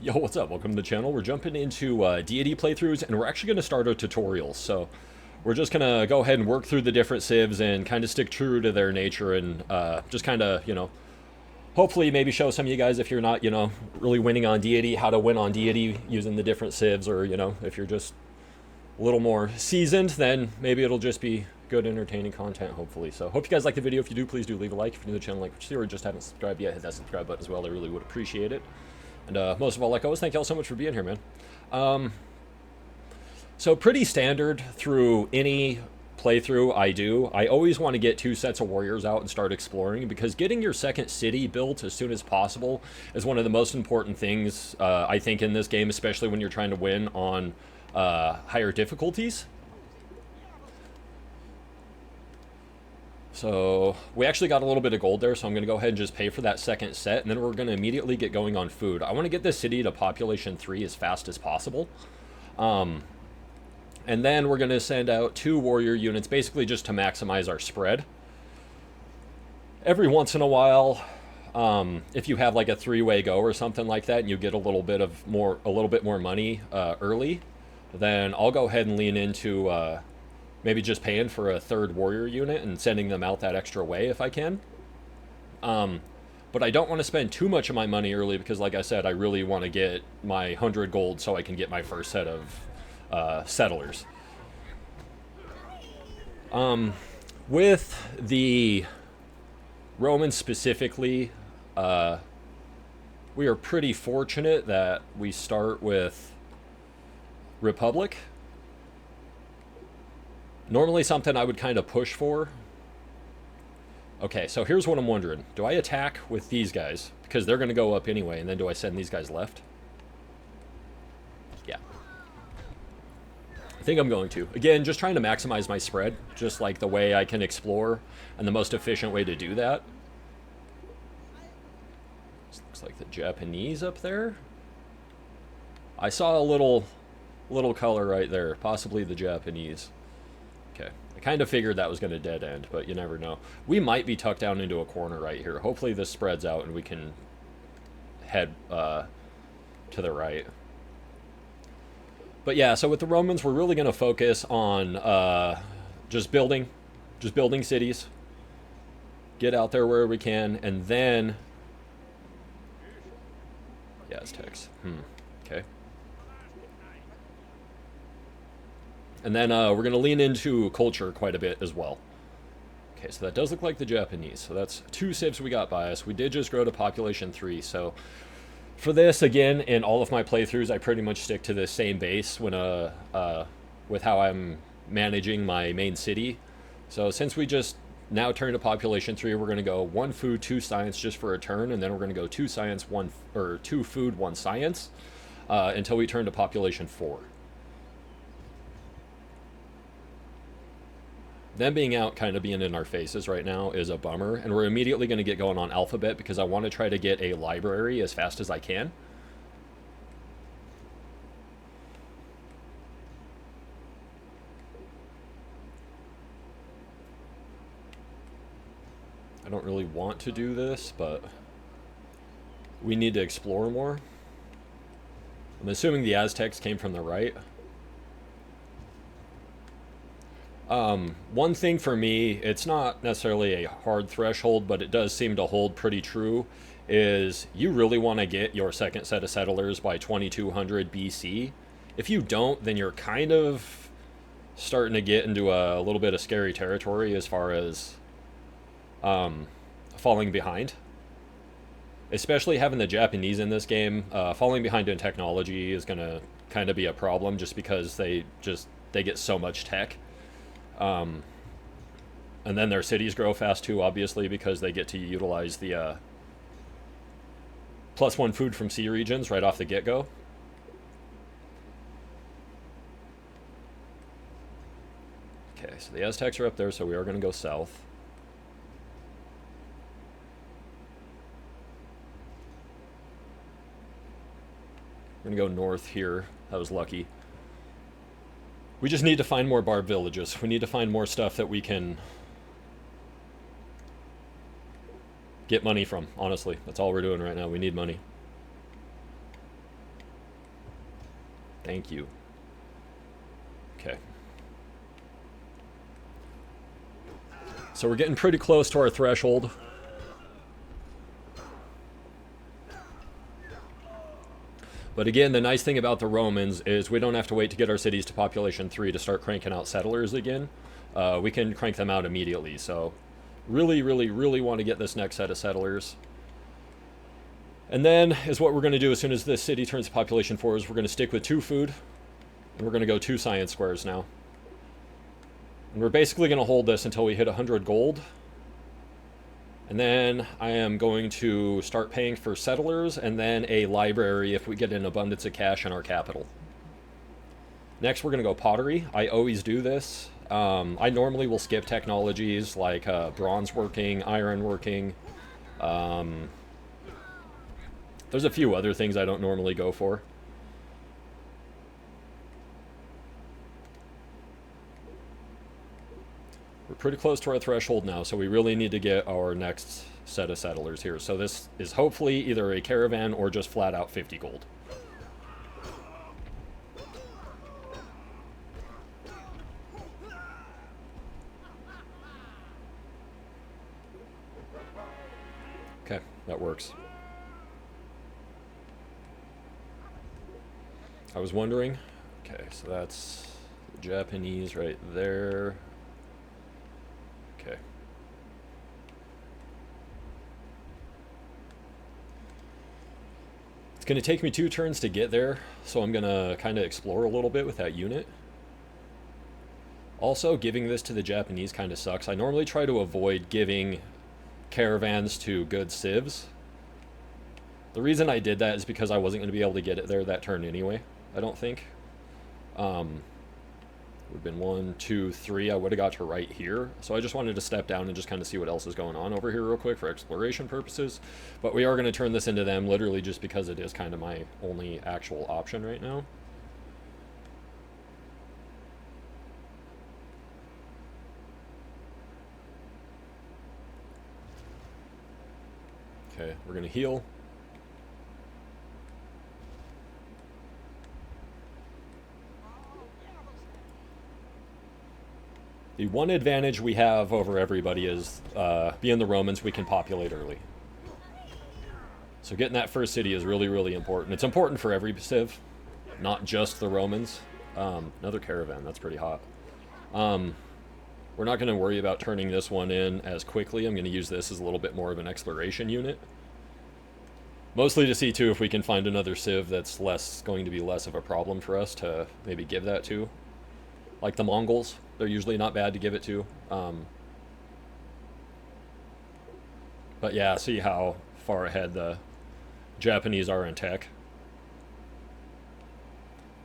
Yo, what's up? Welcome to the channel. We're jumping into Deity playthroughs, and we're actually going to start a tutorial. So we're just going to go ahead and work through the different civs and kind of stick true to their nature and just kind of, hopefully maybe show some of you guys if you're not, really winning on Deity, how to win on Deity using the different civs, or, if you're just a little more seasoned, then maybe it'll just be good, entertaining content, hopefully. So hope you guys like the video. If you do, please do leave a like. If you're new to the channel, like what you see, or just haven't subscribed yet, hit that subscribe button as well. I really would appreciate it. And most of all, like always, thank y'all so much for being here, man. So pretty standard through any playthrough I do. I always want to get 2 sets of warriors out and start exploring, because getting your second city built as soon as possible is one of the most important things, I think, in this game, especially when you're trying to win on higher difficulties. So we actually got a little bit of gold there, so I'm going to go ahead and just pay for that second set, and then we're going to immediately get going on food. I want to get this city to population 3 as fast as possible. And then we're going to send out 2 warrior units, basically just to maximize our spread. Every once in a while, if you have like a 3-way go or something like that, and you get a little bit more money early, then I'll go ahead and lean into maybe just paying for a 3rd warrior unit and sending them out that extra way if I can. But I don't want to spend too much of my money early, because like I said, I really want to get my 100 gold so I can get my first set of settlers. With the Romans specifically, we are pretty fortunate that we start with Republic. Normally something I would kind of push for. Okay, so here's what I'm wondering. Do I attack with these guys? Because they're going to go up anyway, and then do I send these guys left? Yeah. I think I'm going to. Again, just trying to maximize my spread, just like the way I can explore, and the most efficient way to do that. This looks like the Japanese up there. I saw a little color right there, possibly the Japanese. Okay, I kind of figured that was going to dead end, but you never know. We might be tucked down into a corner right here. Hopefully this spreads out and we can head to the right. But yeah, so with the Romans, we're really going to focus on just building cities. Get out there where we can, and then... Yeah, Aztecs. Okay. And then we're going to lean into culture quite a bit as well. Okay, so that does look like the Japanese. So that's 2 civs we got by us. We did just grow to population 3. So for this, again, in all of my playthroughs, I pretty much stick to the same base when with how I'm managing my main city. So since we just now turned to population 3, we're going to go 1 food, 2 science just for a turn. And then we're going to go 2 science, 2 food, 1 science until we turn to population 4. Them being out, kind of being in our faces right now, is a bummer, and we're immediately going to get going on alphabet, because I want to try to get a library as fast as I can. I don't really want to do this, but we need to explore more. I'm assuming the Aztecs came from the right. One thing for me, it's not necessarily a hard threshold, but it does seem to hold pretty true, is you really want to get your second set of settlers by 2200 BC. If you don't, then you're kind of starting to get into a little bit of scary territory as far as falling behind. Especially having the Japanese in this game, falling behind in technology is going to kind of be a problem, just because they get so much tech. And then their cities grow fast too, obviously, because they get to utilize the +1 food from sea regions right off the get-go. Okay, so the Aztecs are up there, so we are going to go south. We're going to go north here. That was lucky. We just need to find more barb villages. We need to find more stuff that we can get money from, honestly. That's all we're doing right now. We need money. Thank you. Okay. So we're getting pretty close to our threshold. But again, the nice thing about the Romans is we don't have to wait to get our cities to population 3 to start cranking out settlers again. We can crank them out immediately. So really, really, really want to get this next set of settlers. And then is what we're going to do as soon as this city turns to population 4 is we're going to stick with 2 food. And we're going to go 2 science squares now. And we're basically going to hold this until we hit 100 gold. And then I am going to start paying for settlers and then a library if we get an abundance of cash in our capital. Next, we're going to go pottery. I always do this. I normally will skip technologies like bronze working, iron working. There's a few other things I don't normally go for. We're pretty close to our threshold now, so we really need to get our next set of settlers here. So this is hopefully either a caravan or just flat out 50 gold. Okay, that works. I was wondering. Okay, so that's the Japanese right there. Okay. It's going to take me 2 turns to get there, so I'm going to kind of explore a little bit with that unit. Also, giving this to the Japanese kind of sucks. I normally try to avoid giving caravans to good civs. The reason I did that is because I wasn't going to be able to get it there that turn anyway, I don't think. Would have been 1, 2, 3. I would have got to right here. So I just wanted to step down and just kind of see what else is going on over here real quick for exploration purposes. But we are going to turn this into them literally just because it is kind of my only actual option right now. Okay, we're going to heal. The one advantage we have over everybody is being the Romans, we can populate early. So getting that first city is really, really important. It's important for every civ, not just the Romans. Another caravan, that's pretty hot. We're not going to worry about turning this one in as quickly. I'm going to use this as a little bit more of an exploration unit. Mostly to see, too, if we can find another civ that's going to be less of a problem for us to maybe give that to. Like the Mongols, they're usually not bad to give it to. But yeah, see how far ahead the Japanese are in tech.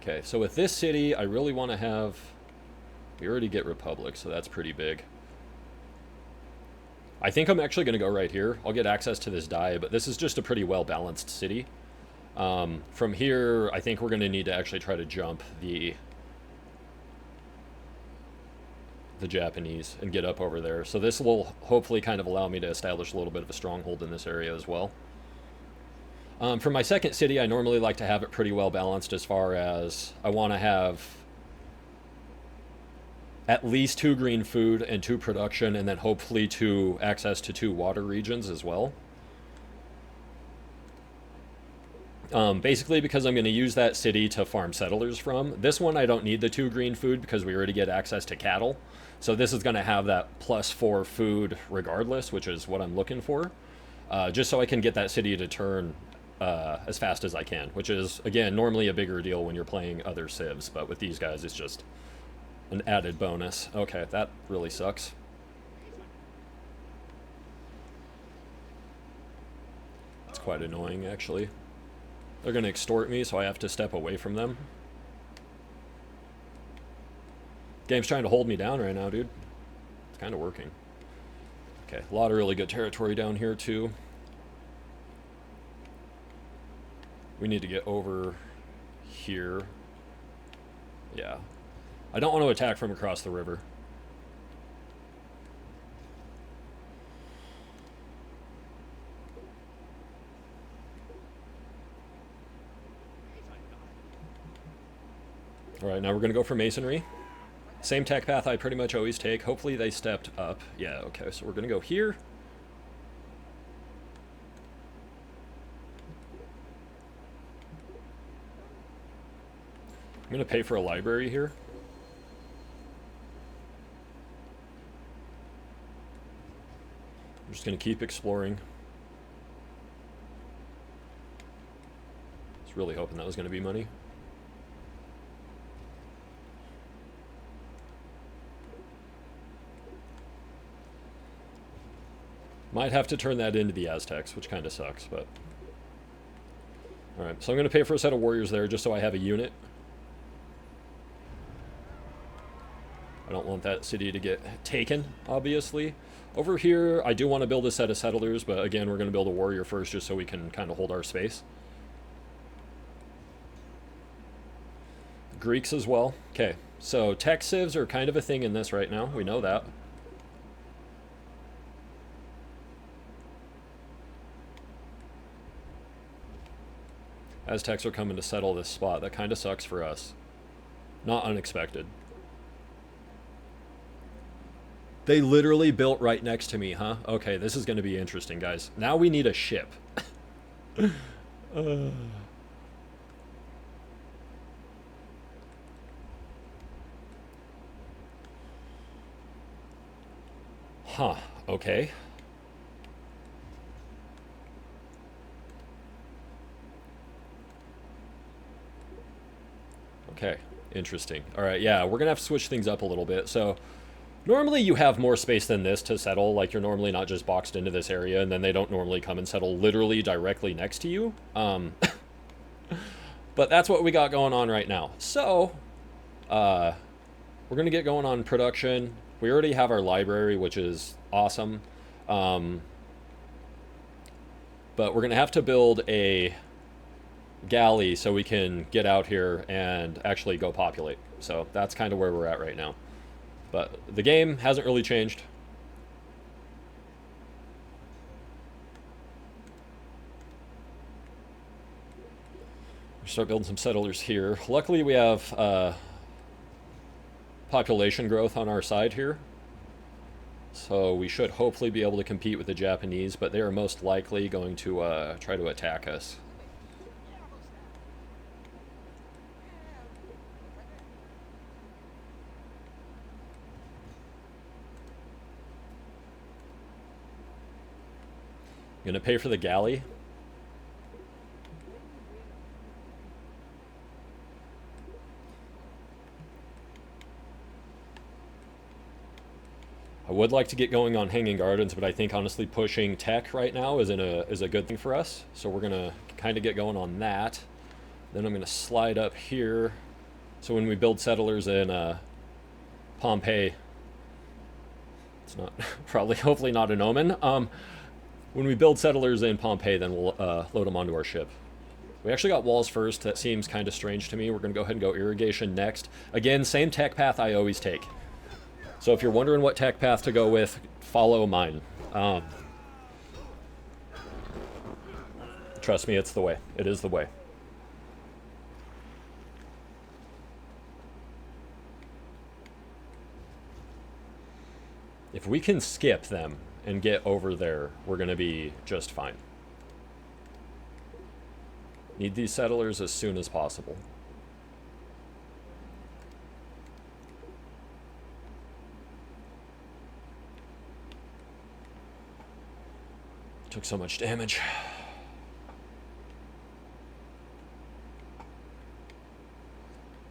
Okay, so with this city, I really want to have... We already get Republic, so that's pretty big. I think I'm actually going to go right here. I'll get access to this die, but this is just a pretty well-balanced city. From here, I think we're going to need to actually try to jump the Japanese and get up over there. So this will hopefully kind of allow me to establish a little bit of a stronghold in this area as well. For my second city, I normally like to have it pretty well balanced as far as I want to have at least 2 green food and 2 production, and then hopefully access to 2 water regions as well. Basically because I'm going to use that city to farm settlers from. This one I don't need the 2 green food because we already get access to cattle. So this is going to have that +4 food regardless, which is what I'm looking for. Just so I can get that city to turn as fast as I can, which is, again, normally a bigger deal when you're playing other civs, but with these guys it's just an added bonus. Okay, that really sucks. It's quite annoying, actually. They're going to extort me, so I have to step away from them. Game's trying to hold me down right now, dude. It's kind of working. Okay, a lot of really good territory down here, too. We need to get over here. Yeah. I don't want to attack from across the river. All right, now we're going to go for masonry. Same tech path I pretty much always take. Hopefully they stepped up. Yeah, okay, so we're going to go here. I'm going to pay for a library here. I'm just going to keep exploring. I was really hoping that was going to be money. Might have to turn that into the Aztecs, which kind of sucks, but... Alright, so I'm going to pay for a set of warriors there just so I have a unit. I don't want that city to get taken, obviously. Over here, I do want to build a set of settlers, but again, we're going to build a warrior first just so we can kind of hold our space. Greeks as well. Okay, so tech civs are kind of a thing in this right now. We know that. Aztecs are coming to settle this spot. That kind of sucks for us. Not unexpected. They literally built right next to me, huh? Okay, this is going to be interesting, guys. Now we need a ship. Huh, okay. Okay, interesting. All right, yeah, we're going to have to switch things up a little bit. So normally you have more space than this to settle. Like, you're normally not just boxed into this area, and then they don't normally come and settle literally directly next to you. But that's what we got going on right now. So, we're going to get going on production. We already have our library, which is awesome. But we're going to have to build a galley so we can get out here and actually go populate. So that's kind of where we're at right now. But the game hasn't really changed. Start building some settlers here. Luckily we have population growth on our side here. So we should hopefully be able to compete with the Japanese, but they are most likely going to try to attack us. Gonna pay for the galley. I would like to get going on Hanging Gardens, but I think honestly pushing tech right now is a good thing for us. So we're gonna kind of get going on that. Then I'm gonna slide up here. So when we build settlers in Pompeii, it's not hopefully not an omen. When we build settlers in Pompeii, then we'll load them onto our ship. We actually got walls first. That seems kind of strange to me. We're gonna go ahead and go irrigation next. Again, same tech path I always take. So if you're wondering what tech path to go with, follow mine. Trust me, it's the way. It is the way. If we can skip them and get over there, we're going to be just fine. Need these settlers as soon as possible. Took so much damage.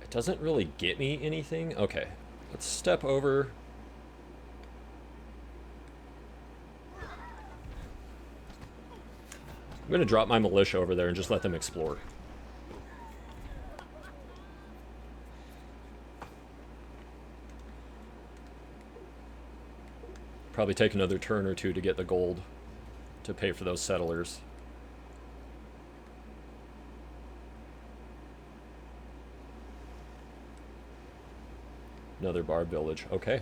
It doesn't really get me anything. Okay, let's step over. I'm going to drop my militia over there and just let them explore. Probably take another turn or two to get the gold to pay for those settlers. Another barb village. Okay.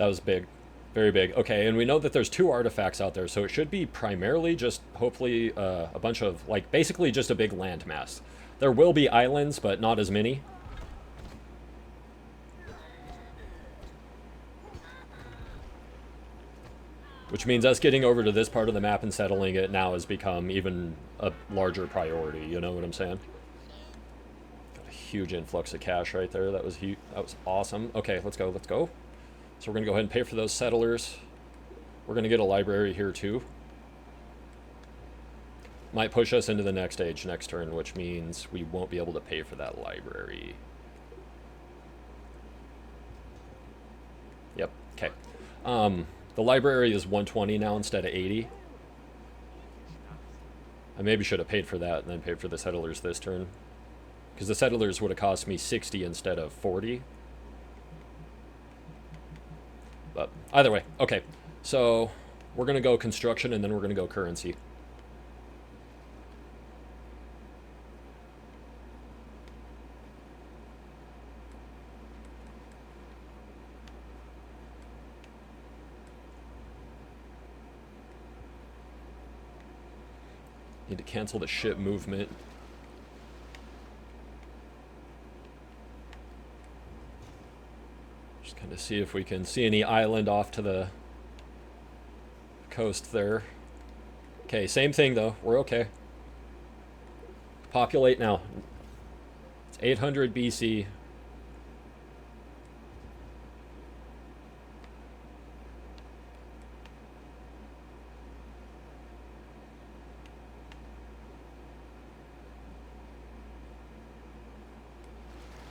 That was big. Very big. Okay, and we know that there's 2 artifacts out there, so it should be primarily just, hopefully, a bunch of, like, basically just a big landmass. There will be islands, but not as many. Which means us getting over to this part of the map and settling it now has become even a larger priority, you know what I'm saying? Got a huge influx of cash right there. That was awesome. Okay, let's go, let's go. So we're going to go ahead and pay for those settlers. We're going to get a library here too. Might push us into the next stage next turn, which means we won't be able to pay for that library. Yep, okay. The library is 120 now instead of 80. I maybe should have paid for that and then paid for the settlers this turn. Because the settlers would have cost me 60 instead of 40. But either way, okay. So we're going to go construction and then we're going to go currency. Need to cancel the ship movement. Just kind of see if we can see any island off to the coast there. Okay, same thing though. We're okay. Populate now. It's 800 BC.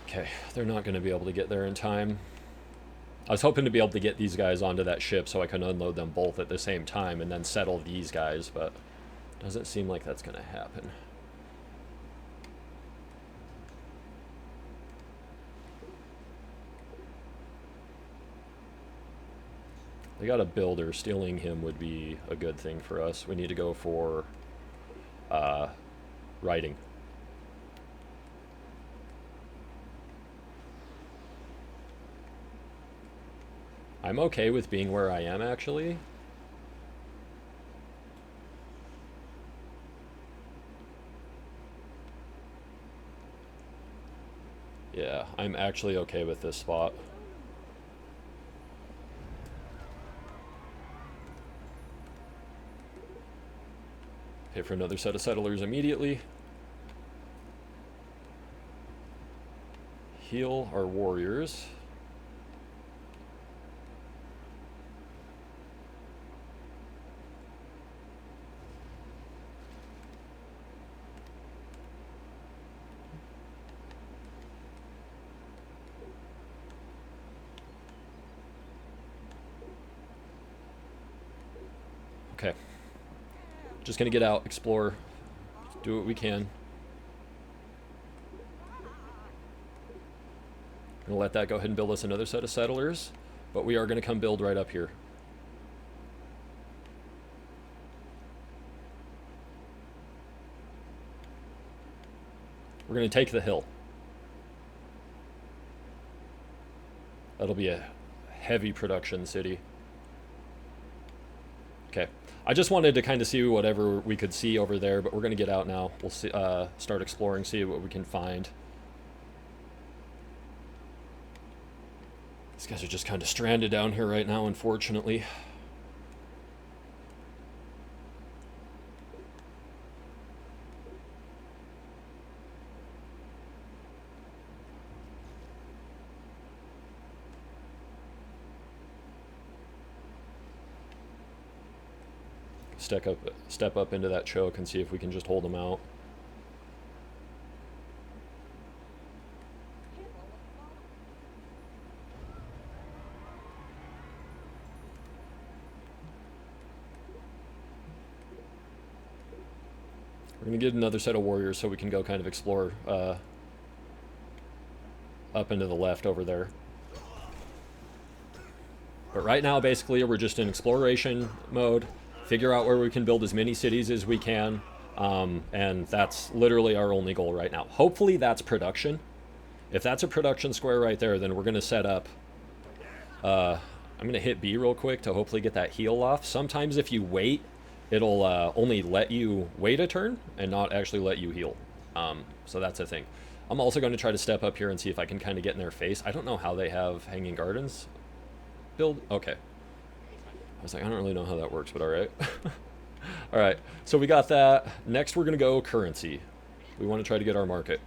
Okay, they're not going to be able to get there in time. I was hoping to be able to get these guys onto that ship so I can unload them both at the same time and then settle these guys, but doesn't seem like that's going to happen. They got a builder. Stealing him would be a good thing for us. We need to go for writing. I'm okay with being where I am, actually. Yeah, I'm actually okay with this spot. Pay for another set of settlers immediately. Heal our warriors. Okay. Just gonna get out, explore, do what we can. Gonna let that go ahead and build us another set of settlers, but we are gonna come build right up here. We're gonna take the hill. That'll be a heavy production city. Okay. I just wanted to kind of see whatever we could see over there, but we're going to get out now. We'll see, start exploring, see what we can find. These guys are just kind of stranded down here right now, unfortunately. Step up into that choke and see if we can just hold them out. We're going to get another set of warriors so we can go kind of explore up into the left over there. But right now, basically, we're just in exploration mode. Figure out where we can build as many cities as we can, and that's literally our only goal right now. Hopefully that's production. If that's a production square right there, then we're going to set up. I I'm going to hit B real quick to hopefully get that heal off. Sometimes if you wait, it'll only let you wait a turn and not actually let you heal. So that's a thing. I'm also going to try to step up here and see if I can kind of get in their face. I don't know how they have Hanging Gardens build. Okay. I was like, I don't really know how that works, but all right. All right, so we got that. Next, we're going to go currency. We want to try to get our market.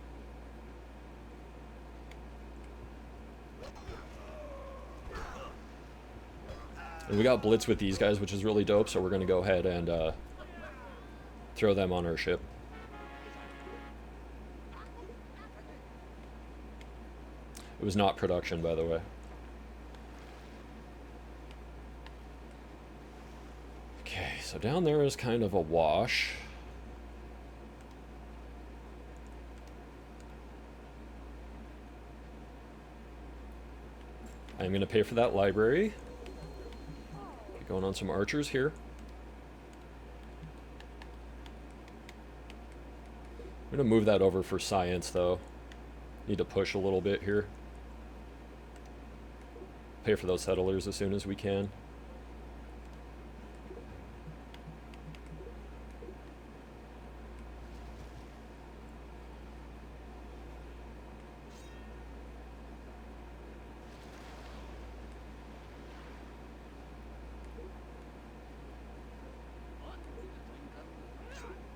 And we got blitz with these guys, which is really dope, so we're going to go ahead and throw them on our ship. It was not production, by the way. Okay, so down there is kind of a wash. I'm going to pay for that library. Going on some archers here. I'm going to move that over for science, though. Need to push a little bit here. Pay for those settlers as soon as we can.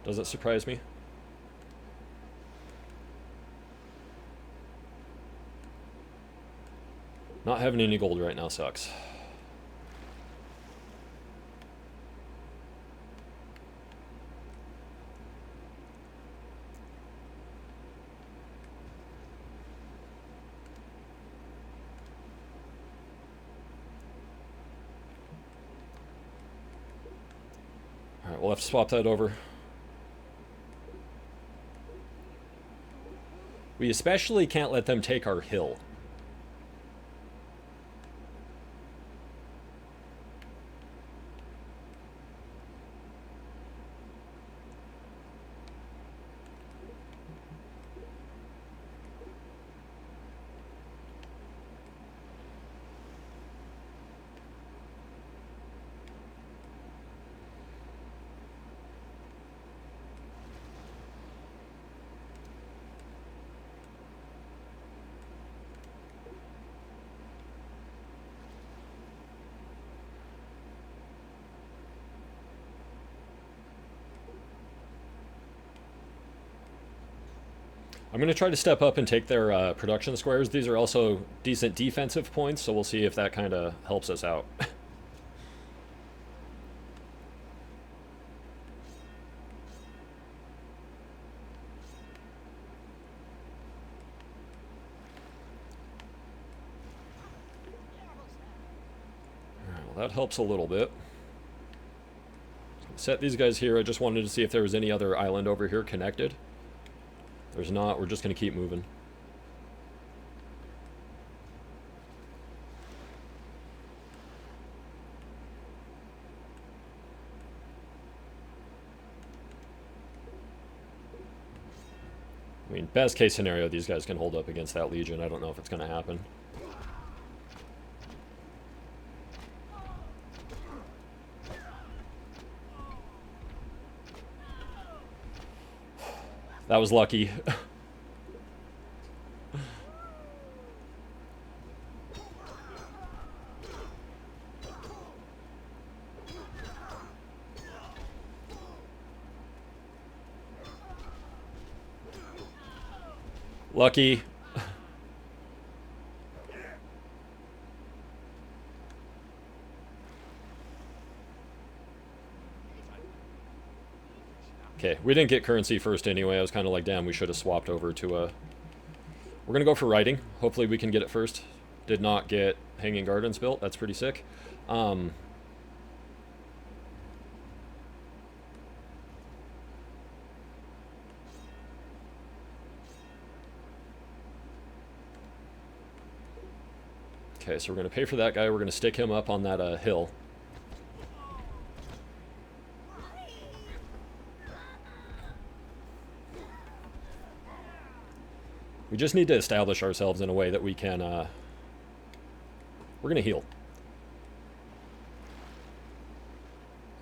Does it surprise me? Not having any gold right now sucks. Alright, we'll have to swap that over. We especially can't let them take our hill. I'm going to try to step up and take their production squares. These are also decent defensive points, so we'll see if that kind of helps us out. Alright, well, that helps a little bit. Set these guys here. I just wanted to see if there was any other island over here connected. There's not. We're just going to keep moving. I mean, best case scenario, these guys can hold up against that Legion. I don't know if it's going to happen. That was lucky. Lucky. Okay, we didn't get currency first anyway. I was kind of like, damn, we should have swapped over to a... We're going to go for writing. Hopefully we can get it first. Did not get Hanging Gardens built. That's pretty sick. Okay, so we're going to pay for that guy. We're going to stick him up on that hill. We just need to establish ourselves in a way that we can... we're going to heal.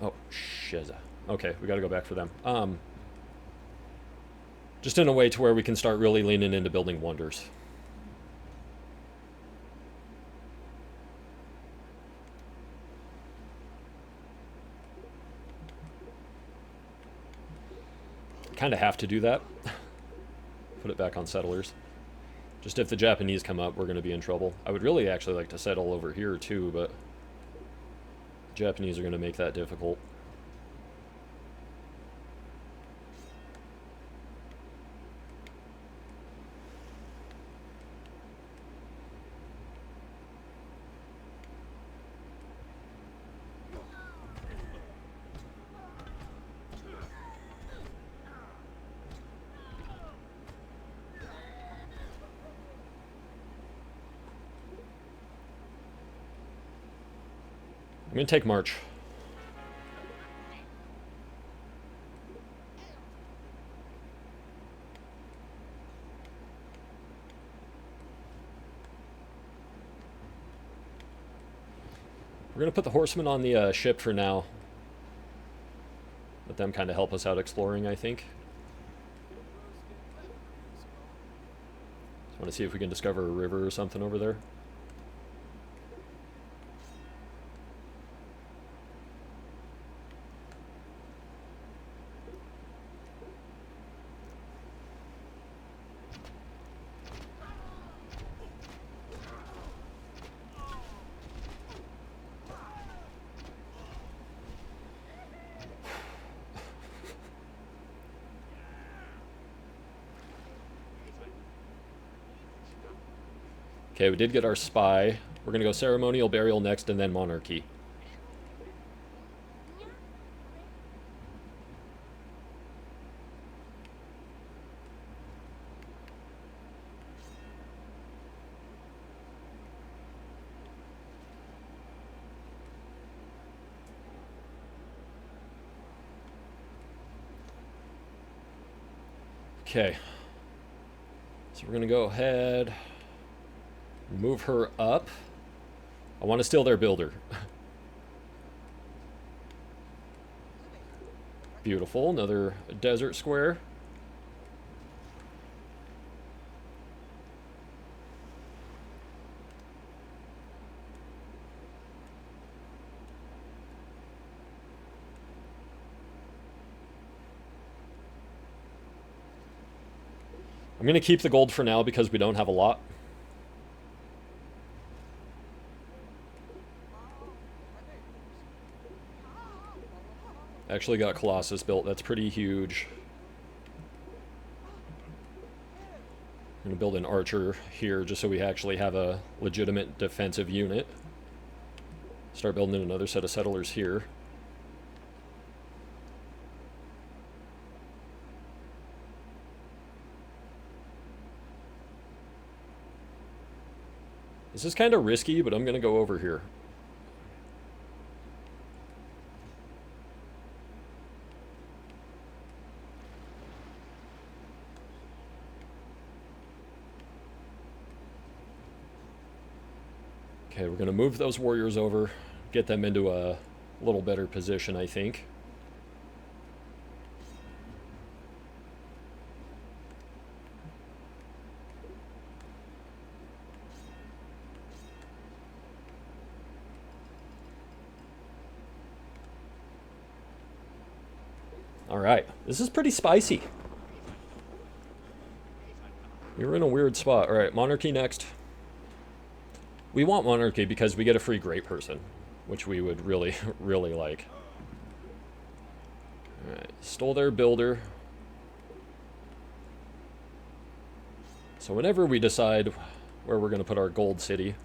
Oh, shiz. Okay, we gotta go back for them. Just in a way to where we can start really leaning into building wonders. Kind of have to do that. Put it back on settlers. Just if the Japanese come up, we're going to be in trouble. I would really actually like to settle over here too, but the Japanese are going to make that difficult. I'm going to take March. We're going to put the horsemen on the ship for now. Let them kind of help us out exploring, I think. Just want to see if we can discover a river or something over there. Okay, we did get our spy. We're going to go ceremonial burial next and then monarchy. Okay. So we're going to go ahead, move her up. I want to steal their builder. Beautiful. Another desert square. I'm going to keep the gold for now because we don't have a lot. Actually got Colossus built. That's pretty huge. I'm going to build an archer here just so we actually have a legitimate defensive unit. Start building another set of settlers here. This is kind of risky, but I'm going to go over here. Okay, we're going to move those warriors over, get them into a little better position, I think. Alright, this is pretty spicy. You're in a weird spot. Alright, monarchy next. We want monarchy because we get a free great person, which we would really, really like. Alright, stole their builder. So whenever we decide where we're going to put our gold city,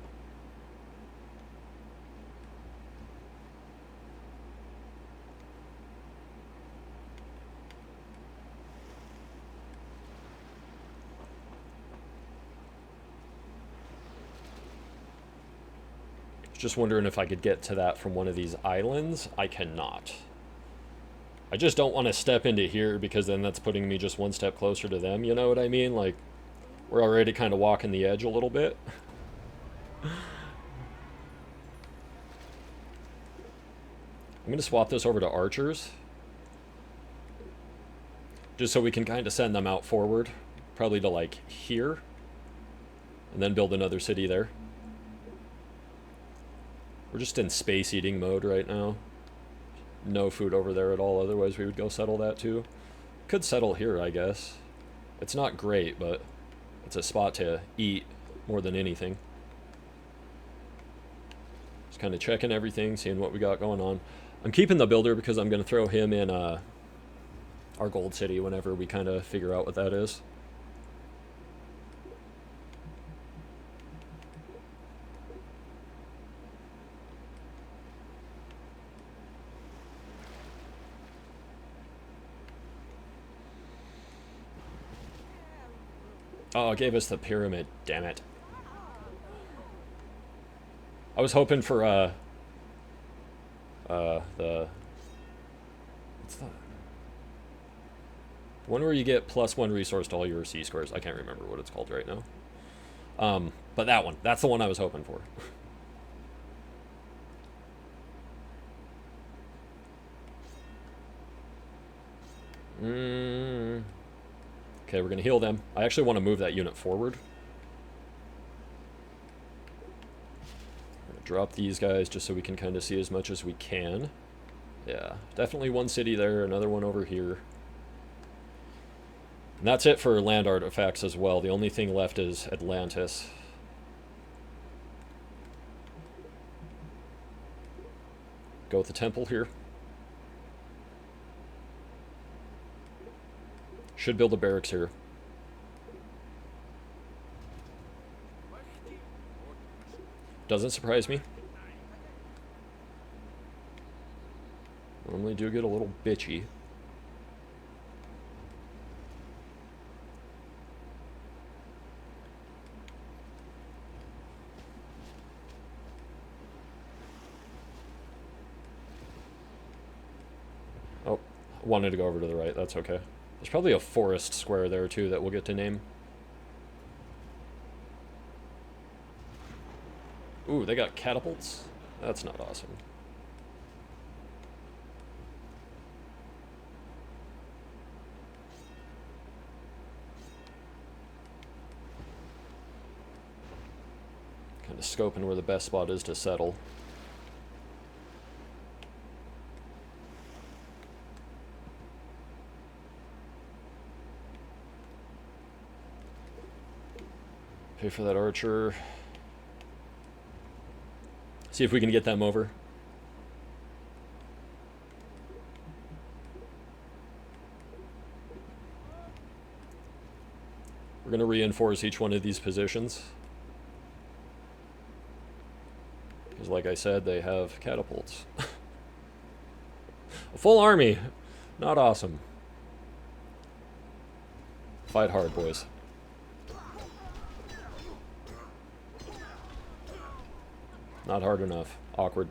just wondering if I could get to that from one of these islands. I cannot. I just don't want to step into here because then that's putting me just one step closer to them, you know what I mean? Like, we're already kind of walking the edge a little bit. I'm going to swap this over to archers. Just so we can kind of send them out forward. Probably to, like, here. And then build another city there. We're just in space eating mode right now. No food over there at all, otherwise we would go settle that too. Could settle here, I guess. It's not great, but it's a spot to eat more than anything. Just kind of checking everything, seeing what we got going on. I'm keeping the builder because I'm going to throw him in our gold city whenever we kind of figure out what that is. Oh, it gave us the pyramid, damn it. I was hoping for, what's the one where you get +1 resource to all your C squares. I can't remember what it's called right now. But that one, that's the one I was hoping for. Okay, we're going to heal them. I actually want to move that unit forward. We're going to drop these guys just so we can kind of see as much as we can. Yeah, definitely one city there, another one over here. And that's it for land artifacts as well. The only thing left is Atlantis. Go with the temple here. Should build a barracks here. Doesn't surprise me. Normally do get a little bitchy. Oh, wanted to go over to the right. That's okay. There's probably a forest square there, too, that we'll get to name. Ooh, they got catapults? That's not awesome. Kind of scoping where the best spot is to settle. Pay for that archer. See if we can get them over. We're going to reinforce each one of these positions. Because like I said, they have catapults. A full army. Not awesome. Fight hard, boys. Not hard enough. Awkward.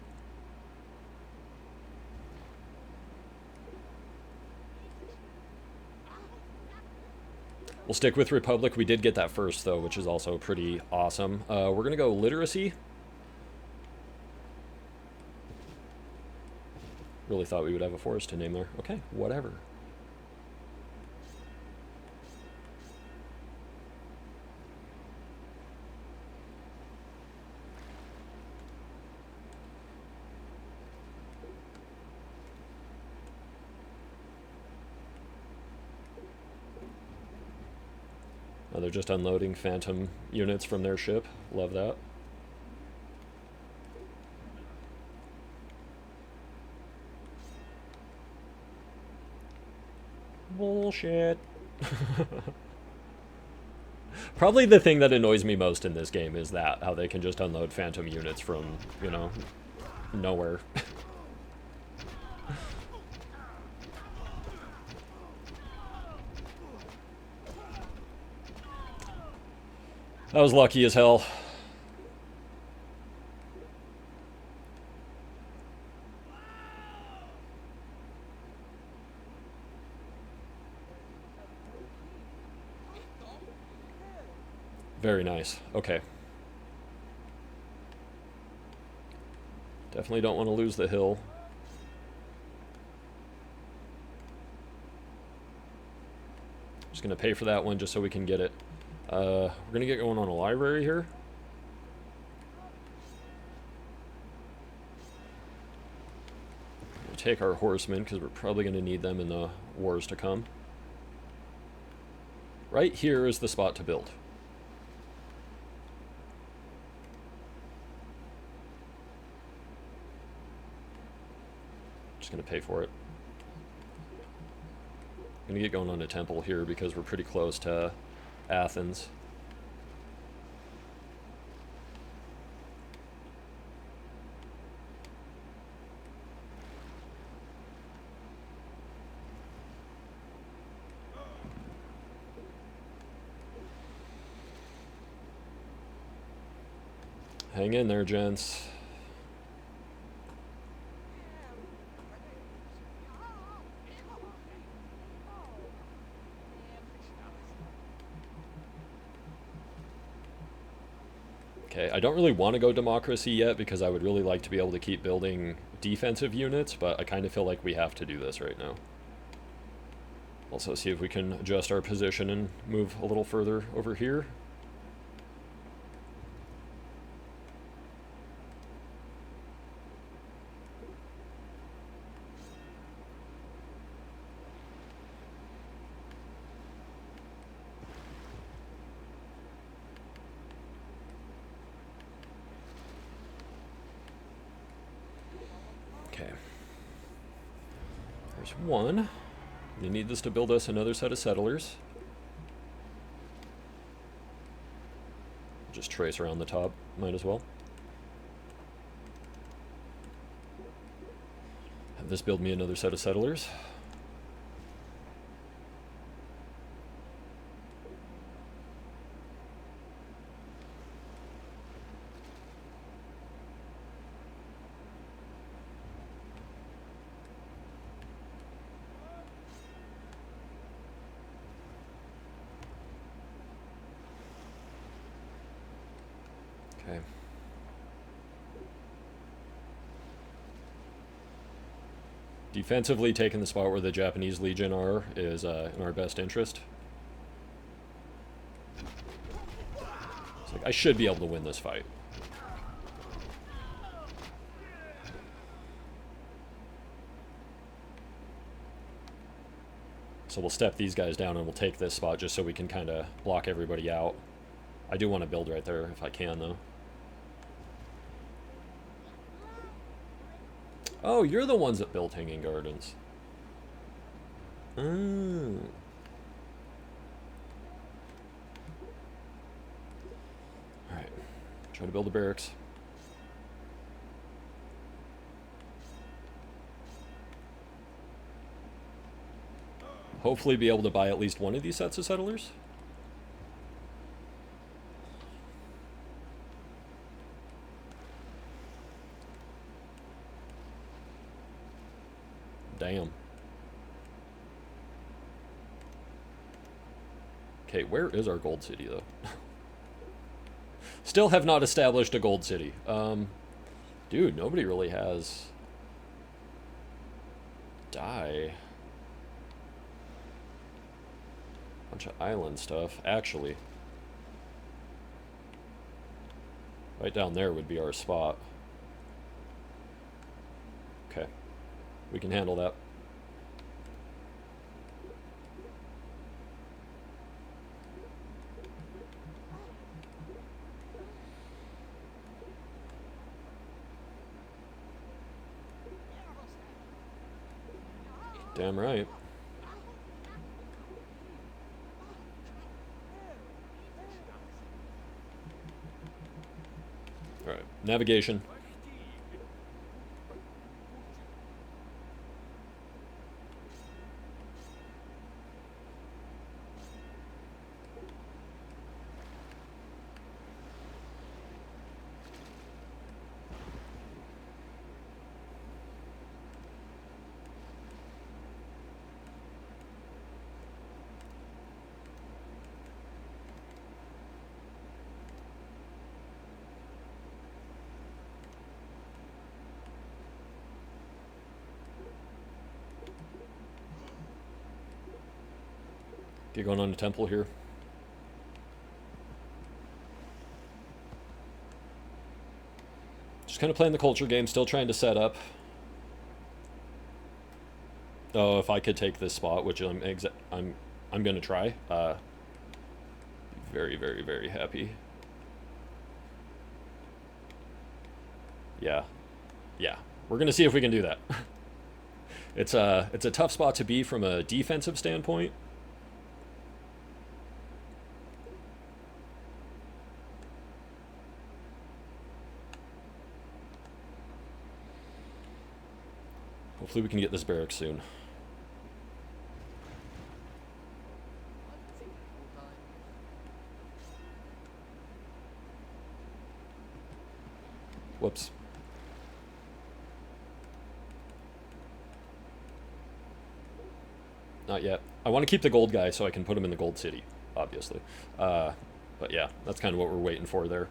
We'll stick with Republic. We did get that first, though, which is also pretty awesome. We're going to go literacy. Really thought we would have a forest to name there. Okay, whatever. They're just unloading phantom units from their ship. Love that. Bullshit. Probably the thing that annoys me most in this game is that, how they can just unload phantom units from, you know, nowhere. That was lucky as hell. Very nice. Okay. Definitely don't want to lose the hill. Just gonna pay for that one just so we can get it. We're gonna get going on a library here. We'll take our horsemen because we're probably gonna need them in the wars to come. Right here is the spot to build. Just gonna pay for it. I'm gonna get going on a temple here because we're pretty close to Athens. Hang in there, gents. Okay, I don't really want to go democracy yet because I would really like to be able to keep building defensive units, but I kind of feel like we have to do this right now. Also see if we can adjust our position and move a little further over here. There's one. You need this to build us another set of settlers. Just trace around the top, might as well. Have this build me another set of settlers. Okay. Defensively, taking the spot where the Japanese Legion are is in our best interest. It's like I should be able to win this fight. So we'll step these guys down and we'll take this spot just so we can kind of block everybody out. I do want to build right there if I can, though. Oh, you're the ones that built Hanging Gardens. Oh. Alright. Try to build a barracks. Hopefully be able to buy at least one of these sets of settlers. Damn. Okay, where is our gold city, though? Still have not established a gold city. Dude, nobody really has dye. Bunch of island stuff, actually. Right down there would be our spot. Okay. We can handle that. Damn right. All right, navigation. Get going on the temple here. Just kind of playing the culture game, still trying to set up. Oh, if I could take this spot, which I'm gonna try. Very, very, very happy. Yeah, yeah. We're gonna see if we can do that. It's a tough spot to be from a defensive standpoint. Hopefully we can get this barracks soon. Whoops. Not yet. I want to keep the gold guy so I can put him in the gold city, obviously. But yeah, that's kind of what we're waiting for there.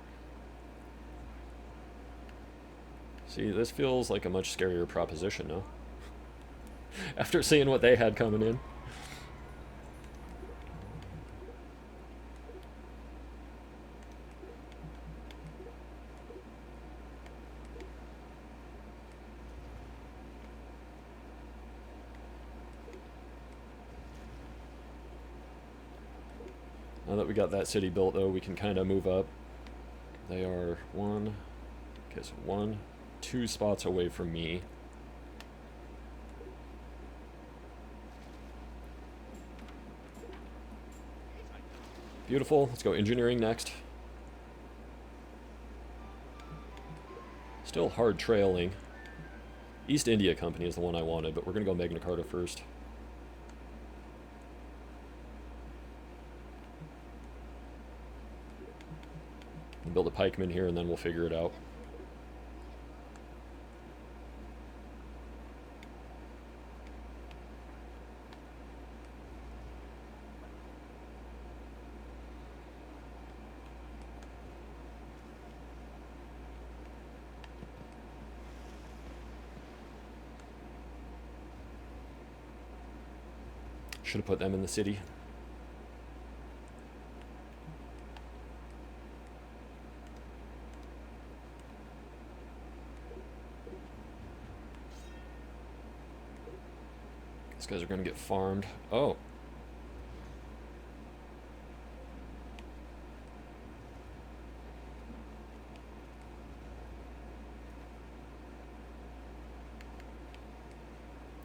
See, this feels like a much scarier proposition, no? After seeing what they had coming in. Now that we got that city built, though, we can kind of move up. They are 2 spots away from me. Beautiful. Let's go engineering next. Still hard trailing. East India Company is the one I wanted, but we're going to go Magna Carta first. We'll build a pikeman here, and then we'll figure it out. Should have put them in the city. These guys are going to get farmed. Oh.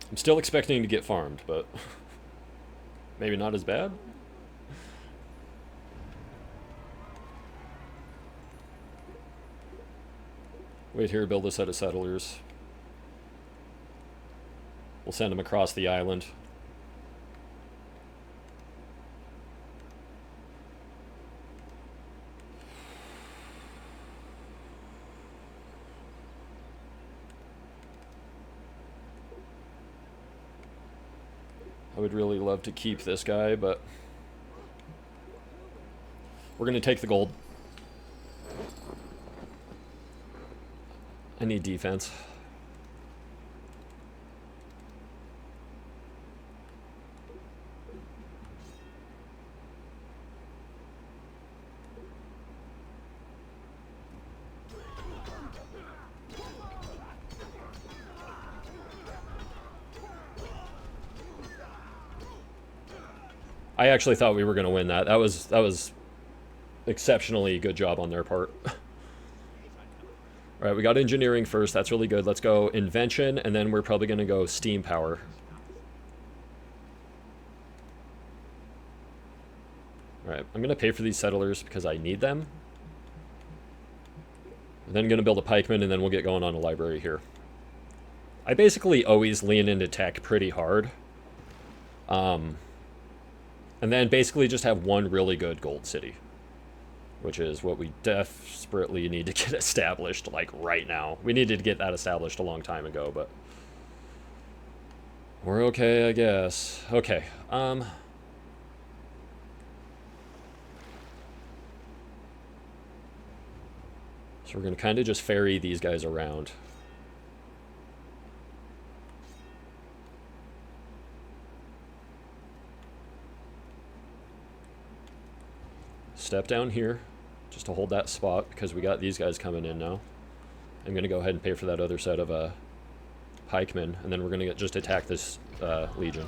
I'm still expecting to get farmed, but maybe not as bad. Wait here, build a set of settlers. We'll send them across the island. I would really love to keep this guy, but we're going to take the gold. I need defense. I actually thought we were going to win that. That was exceptionally good job on their part. All right, we got engineering first. That's really good. Let's go invention, and then we're probably going to go steam power. All right, I'm going to pay for these settlers because I need them. And then going to build a pikeman, and then we'll get going on a library here. I basically always lean into tech pretty hard. And then basically just have one really good gold city, which is what we desperately need to get established, like, right now. We needed to get that established a long time ago, but we're okay, I guess. Okay, so we're going to kind of just ferry these guys around. step down here just to hold that spot because we got these guys coming in now. I'm going to go ahead and pay for that other set of pikemen, and then we're going to just attack this legion.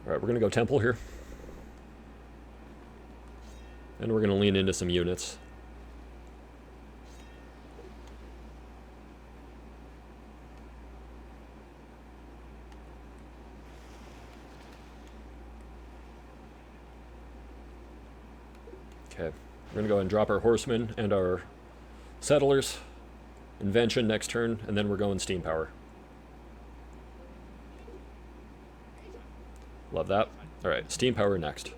Alright, we're going to go temple here. And we're going to lean into some units. Okay, we're going to go ahead and drop our horsemen and our settlers. Invention next turn, and then we're going steam power. Love that. Alright, steam power next.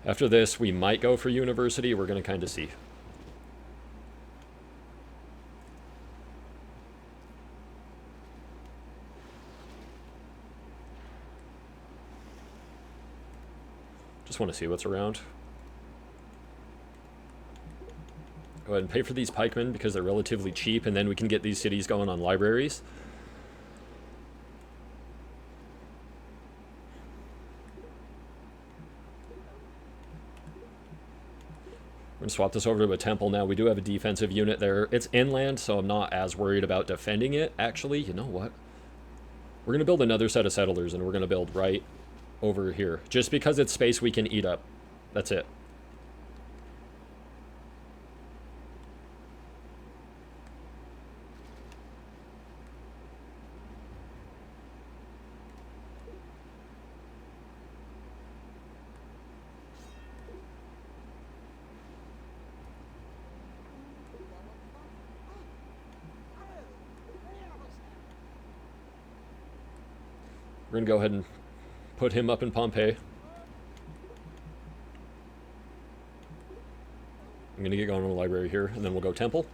After this, we might go for university. We're going to kind of see. Just want to see what's around. Go ahead and pay for these pikemen because they're relatively cheap, and then we can get these cities going on libraries. We're going to swap this over to a temple now. We do have a defensive unit there. It's inland, so I'm not as worried about defending it. Actually, you know what? We're going to build another set of settlers, and we're going to build right over here. Just because it's space we can eat up. That's it. We're going to go ahead and put him up in Pompeii. I'm going to get going on the library here, and then we'll go temple.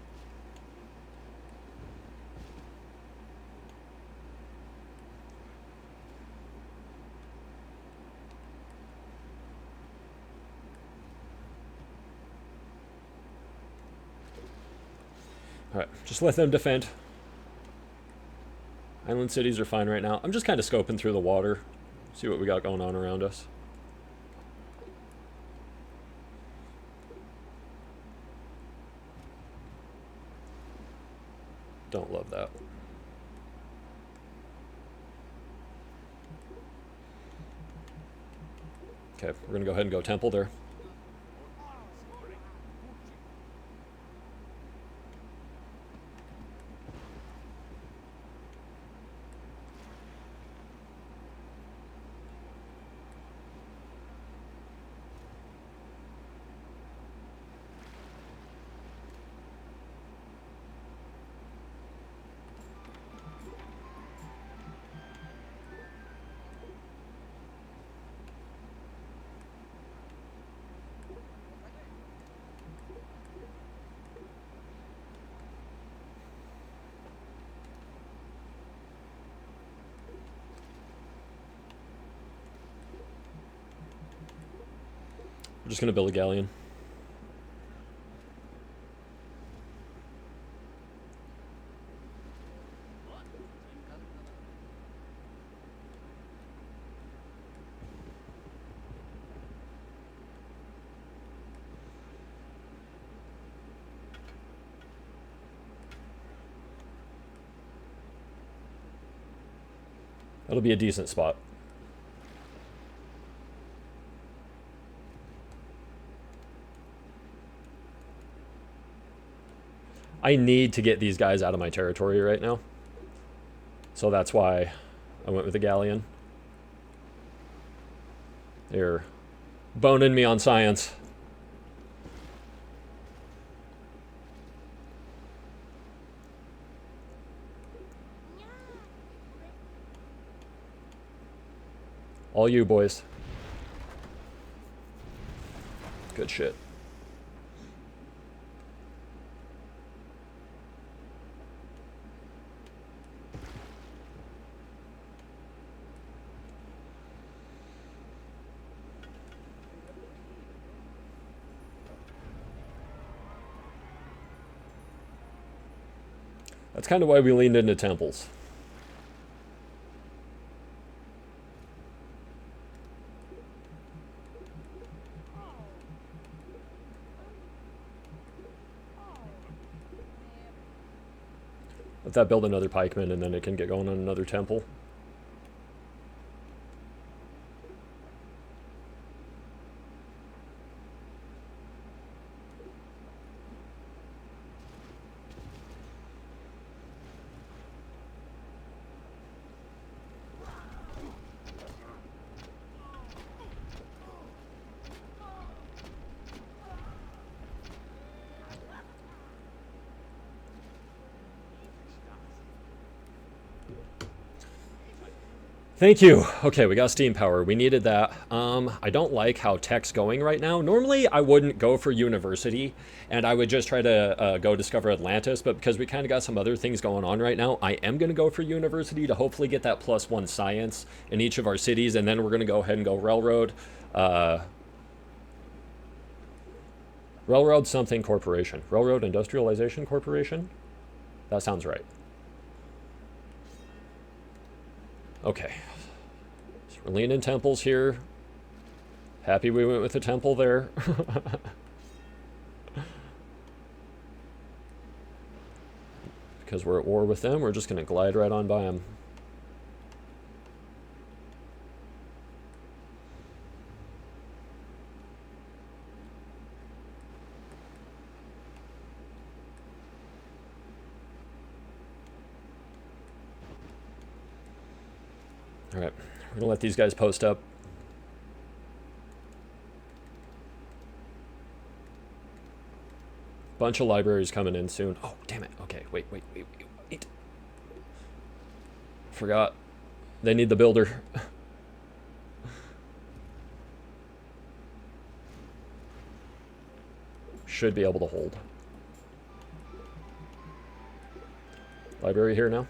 Alright, just let them defend. Island cities are fine right now. I'm just kind of scoping through the water. See what we got going on around us. Don't love that. Okay, we're going to go ahead and go temple there. We're just going to build a galleon. That'll be a decent spot. I need to get these guys out of my territory right now. So that's why I went with the galleon. They're boning me on science. All you boys. Good shit. That's kind of why we leaned into temples. Let that build another pikeman, and then it can get going on another temple. Thank you. Okay, we got steam power. We needed that. I don't like how tech's going right now. Normally, I wouldn't go for university, and I would just try to go discover Atlantis, but because we kind of got some other things going on right now, I am going to go for university to hopefully get that +1 science in each of our cities, and then we're going to go ahead and go railroad. Railroad something corporation. Railroad Industrialization Corporation? That sounds right. Okay. So we're leaning temples here. Happy we went with the temple there. Because we're at war with them, we're just going to glide right on by them. Alright, we're going to let these guys post up. Bunch of libraries coming in soon. Oh, damn it. Okay, wait. Forgot. They need the builder. Should be able to hold. Library here now.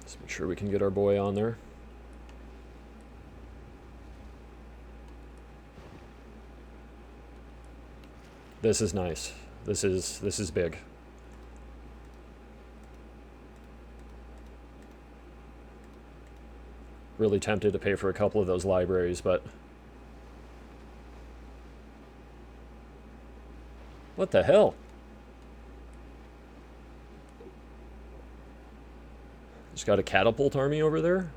Let's make sure we can get our boy on there. This is nice. This is big. Really tempted to pay for a couple of those libraries, but what the hell? Just got a catapult army over there?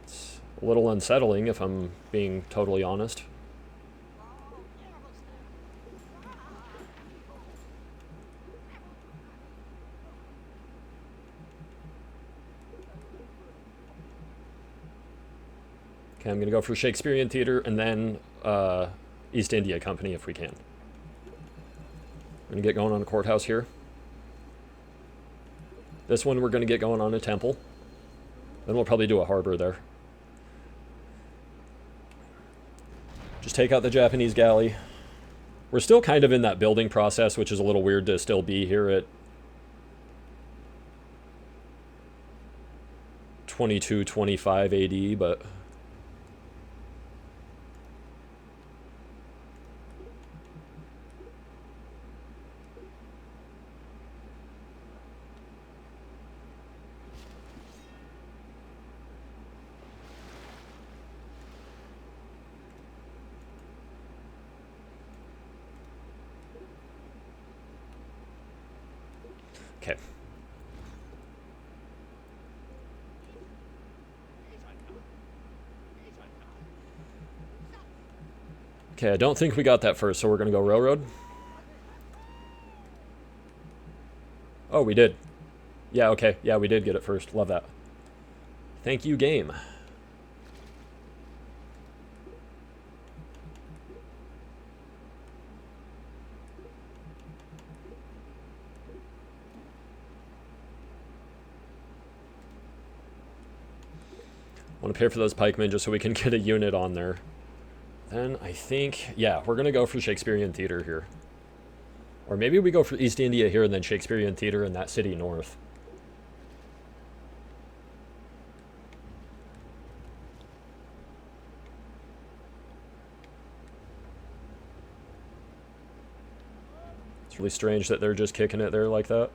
It's a little unsettling if I'm being totally honest. Okay, I'm going to go for Shakespearean Theater and then East India Company if we can. I'm going to get going on a courthouse here. This one we're going to get going on a temple. Then we'll probably do a harbor there. Just take out the Japanese galley. We're still kind of in that building process, which is a little weird to still be here at 2225 AD, but okay. Okay, I don't think we got that first, so we're going to go railroad. Oh, we did. Yeah, okay. Yeah, we did get it first. Love that. Thank you, game. Want to pay for those pikemen just so we can get a unit on there. Then I think, yeah, we're going to go for Shakespearean Theater here. Or maybe we go for East India here and then Shakespearean Theater in that city north. It's really strange that they're just kicking it there like that.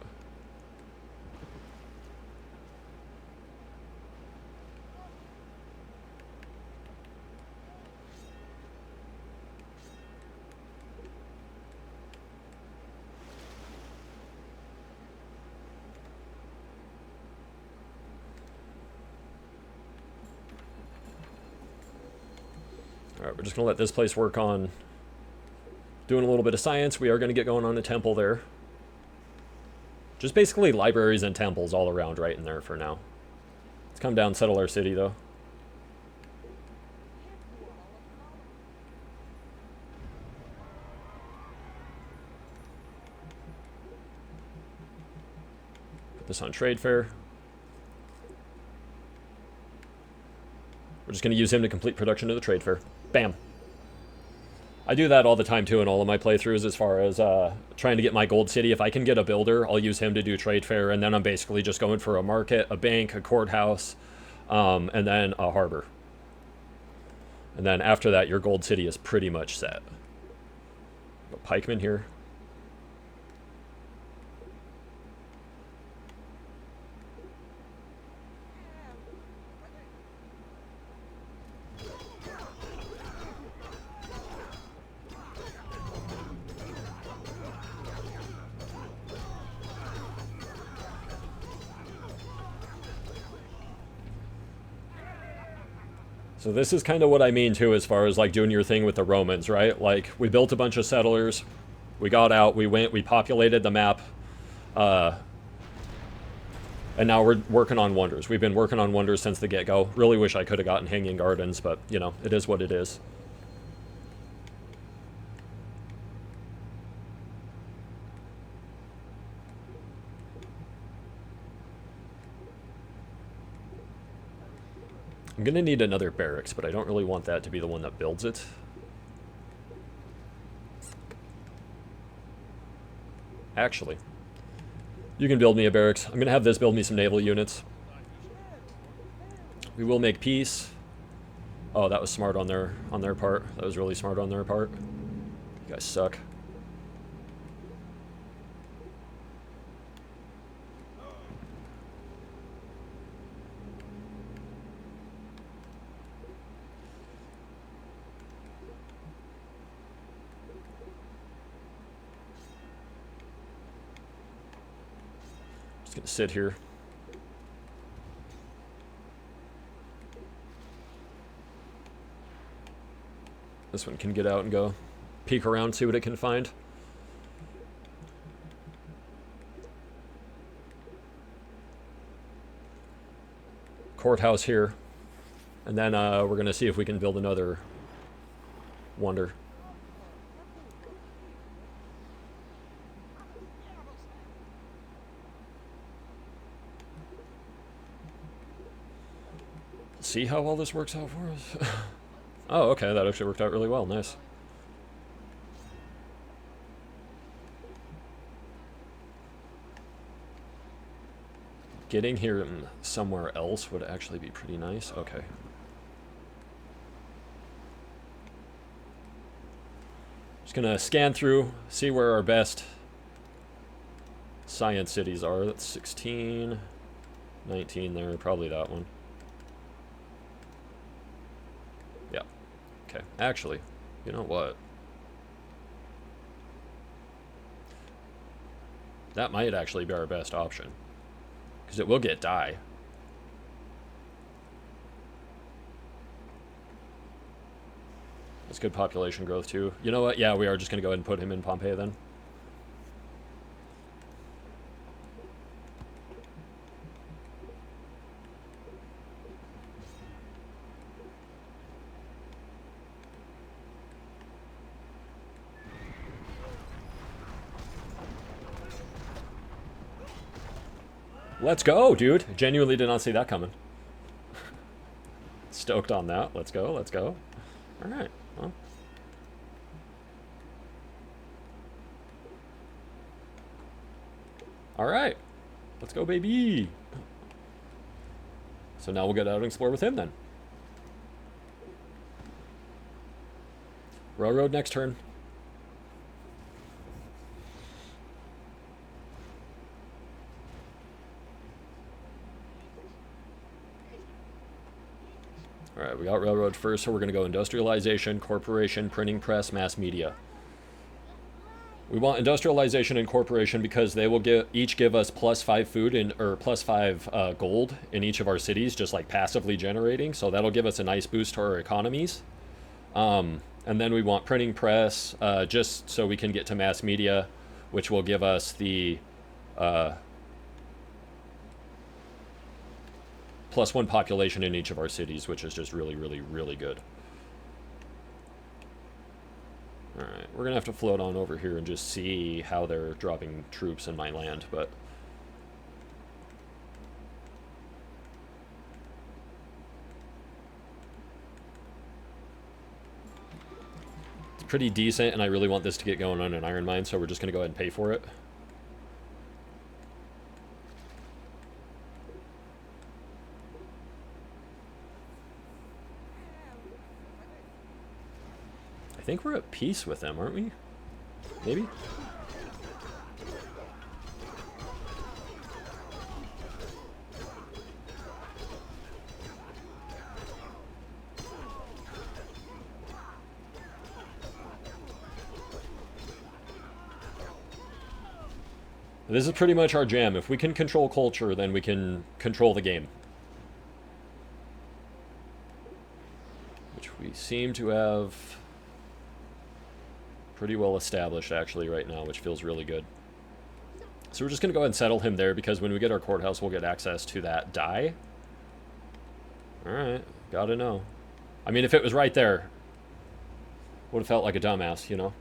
Alright, we're just going to let this place work on doing a little bit of science. We are going to get going on a temple there. Just basically libraries and temples all around right in there for now. Let's come down, settle our city though. Put this on trade fair. We're just going to use him to complete production of the trade fair. Bam. I do that all the time too in all of my playthroughs as far as trying to get my gold city. If I can get a builder, I'll use him to do trade fair, and then I'm basically just going for a market, a bank, a courthouse, and then a harbor. And then after that, your gold city is pretty much set. Got pikemen here. So this is kind of what I mean too as far as like doing your thing with the Romans, right? Like we built a bunch of settlers, we got out, we went, we populated the map, and now we're working on wonders. We've been working on wonders since the get-go. Really wish I could have gotten Hanging Gardens, but you know, it is what it is. I'm going to need another barracks, but I don't really want that to be the one that builds it. Actually, you can build me a barracks. I'm going to have this build me some naval units. We will make peace. Oh, that was smart on their part. That was really smart on their part. You guys suck. Gonna sit here. This one can get out and go peek around, see what it can find. Courthouse here. And then we're gonna see if we can build another wonder. See how well this works out for us? Oh, okay, that actually worked out really well. Nice. Getting here somewhere else would actually be pretty nice. Okay. Just gonna scan through, see where our best science cities are. That's 16, 19 there, probably that one. Yeah. Okay. Actually, you know what? That might actually be our best option. Because it will get die. That's good population growth too. You know what? Yeah, we are just going to go ahead and put him in Pompeii then. Let's go, dude. Genuinely did not see that coming. Stoked on that. Let's go, let's go. All right, well. All right, let's go, baby. So now we'll get out and explore with him then. Railroad next turn. All right, we got railroad first, so we're going to go industrialization, corporation, printing press, mass media. We want industrialization and corporation because they will each give us +5 food or +5 gold in each of our cities, just like passively generating. So that'll give us a nice boost to our economies. And then we want printing press, just so we can get to mass media, which will give us the +1 population in each of our cities, which is just really, really, really good. Alright, we're going to have to float on over here and just see how they're dropping troops in my land, but... it's pretty decent, and I really want this to get going on an iron mine, so we're just going to go ahead and pay for it. I think we're at peace with them, aren't we? Maybe? This is pretty much our jam. If we can control culture, then we can control the game. Which we seem to have pretty well established, actually, right now, which feels really good. So we're just going to go ahead and settle him there, because when we get our courthouse, we'll get access to that die. Alright, gotta know. I mean, if it was right there, would have felt like a dumbass, you know?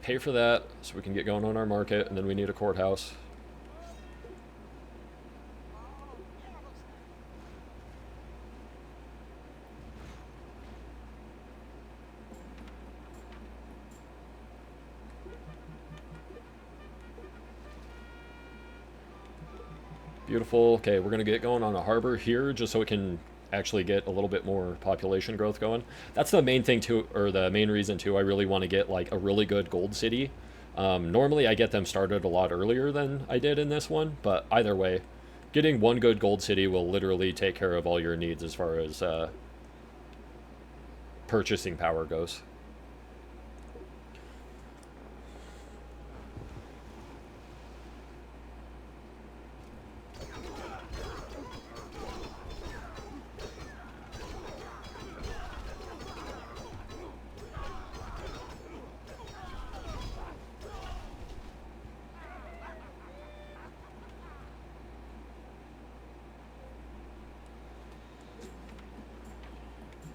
Pay for that so we can get going on our market, and then we need a courthouse. Beautiful. Okay, we're going to get going on a harbor here just so it can actually get a little bit more population growth going. That's the main thing too, or the main reason too. I really want to get like a really good gold city. Normally I get them started a lot earlier than I did in this one, but either way, getting one good gold city will literally take care of all your needs as far as purchasing power goes.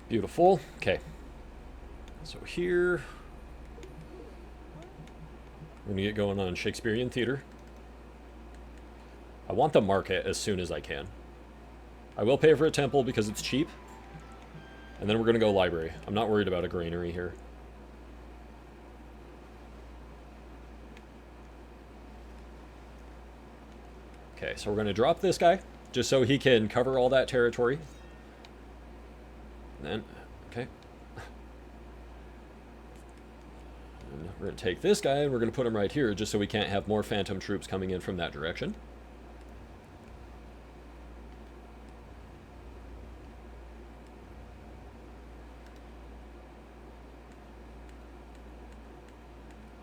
Beautiful. Okay. So here, we're going to get going on Shakespearean theater. I want the market as soon as I can. I will pay for a temple because it's cheap. And then we're going to go library. I'm not worried about a granary here. Okay, so we're going to drop this guy just so he can cover all that territory. And then, okay. And we're going to take this guy and we're going to put him right here just so we can't have more phantom troops coming in from that direction.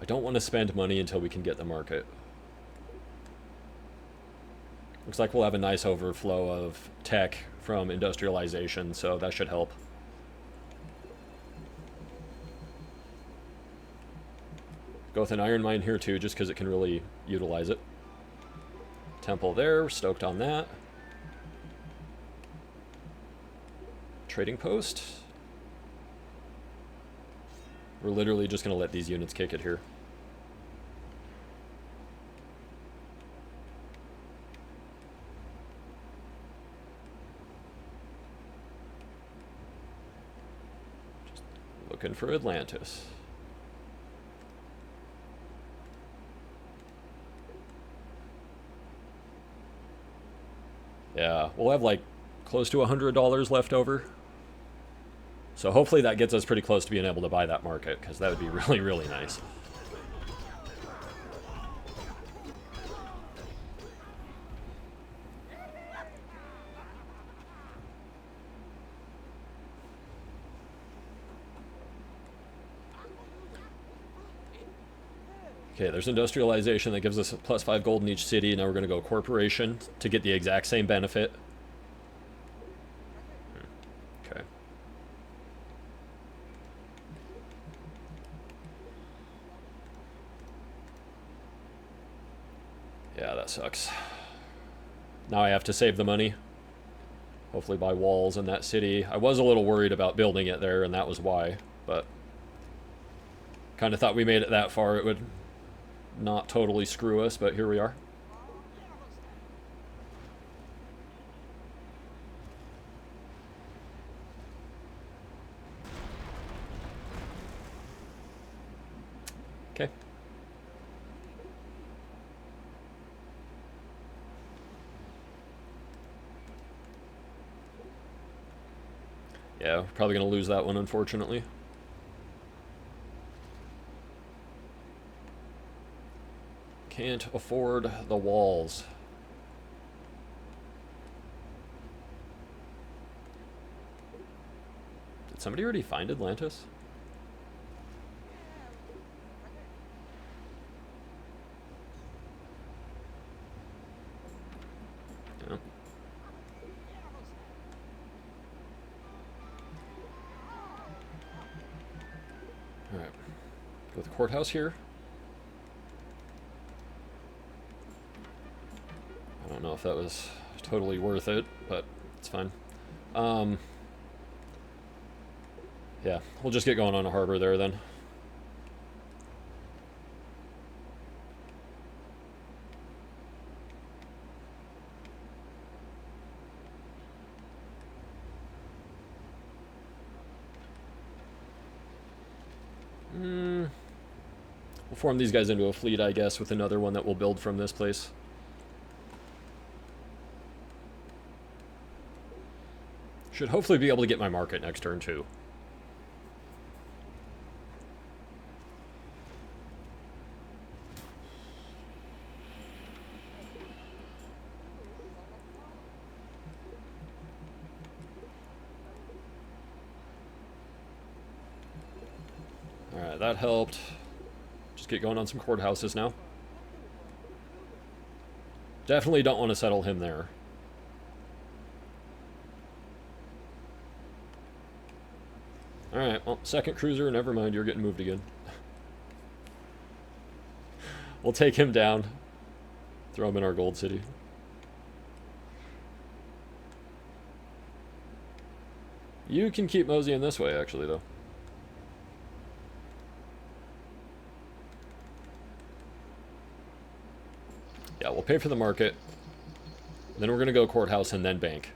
I don't want to spend money until we can get the market. Looks like we'll have a nice overflow of tech from industrialization, so that should help. Go with an iron mine here too, just because it can really utilize it. Temple there, we're stoked on that. Trading post. We're literally just going to let these units kick it here. Looking for Atlantis. Yeah, we'll have like close to $100 left over. So hopefully that gets us pretty close to being able to buy that market, because that would be really, really nice. Okay, there's industrialization that gives us +5 gold in each city. Now we're going to go corporation to get the exact same benefit. Okay. Yeah, that sucks. Now I have to save the money. Hopefully buy walls in that city. I was a little worried about building it there, and that was why. But kind of thought we made it that far, it would not totally screw us, but here we are. Okay. Yeah, we're probably going to lose that one, unfortunately. Can't afford the walls. Did somebody already find Atlantis? Yeah. Alright. Go with the courthouse here. I don't know if that was totally worth it, but it's fine. Yeah, we'll just get going on a harbor there then. We'll form these guys into a fleet, I guess, with another one that we'll build from this place. Should hopefully be able to get my market next turn, too. Alright, that helped. Just get going on some courthouses now. Definitely don't want to settle him there. Alright, well, second cruiser, never mind, you're getting moved again. We'll take him down. Throw him in our gold city. You can keep moseying this way, actually, though. Yeah, we'll pay for the market. Then we're going to go courthouse and then bank.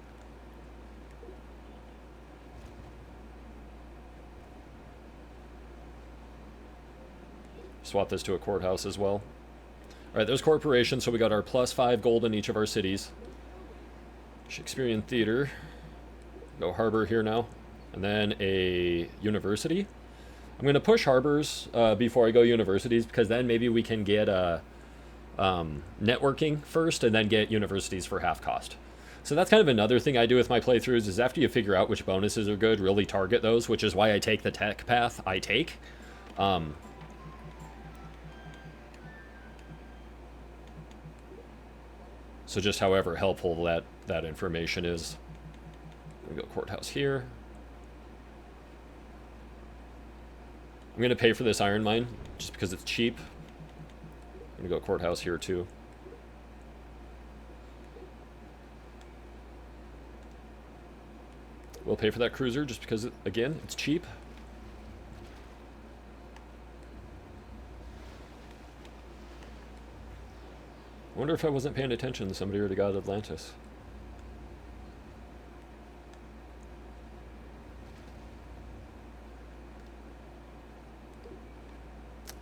Swap this to a courthouse as well. Alright, there's corporation, so we got our +5 gold in each of our cities. Shakespearean Theater. Go harbor here now. And then a university. I'm going to push harbors before I go universities, because then maybe we can get networking first and then get universities for half cost. So that's kind of another thing I do with my playthroughs, is after you figure out which bonuses are good, really target those, which is why I take the tech path I take. So just however helpful that information is. We go courthouse here. I'm going to pay for this iron mine just because it's cheap. I'm going to go courthouse here too. We'll pay for that cruiser just because, again, it's cheap. I wonder if I wasn't paying attention, somebody already got Atlantis.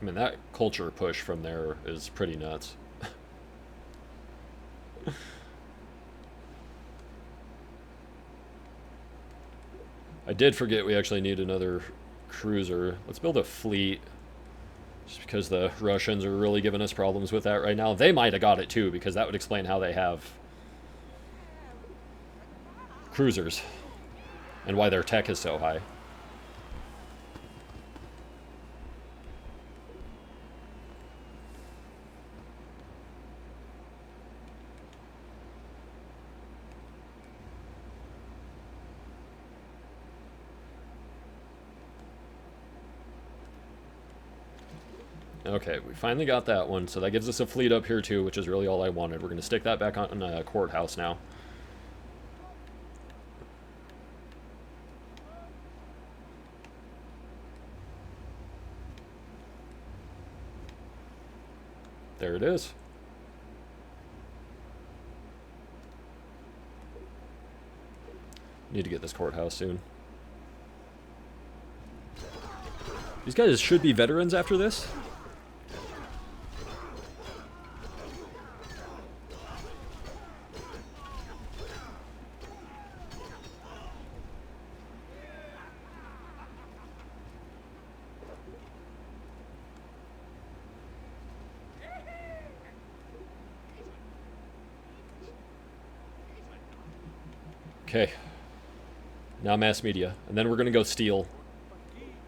I mean, that culture push from there is pretty nuts. I did forget we actually need another cruiser. Let's build a fleet. Just because the Russians are really giving us problems with that right now. They might have got it too, because that would explain how they have cruisers and why their tech is so high. Okay, we finally got that one, so that gives us a fleet up here too, which is really all I wanted. We're going to stick that back on a courthouse now. There it is. Need to get this courthouse soon. These guys should be veterans after this. Okay. Now mass media. And then we're going to go steel.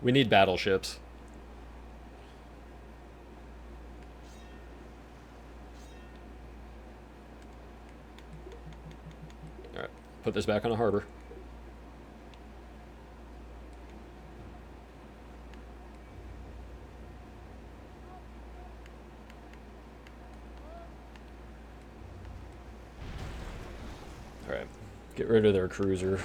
We need battleships. Alright. Put this back on a harbor. Alright. Get rid of their cruiser.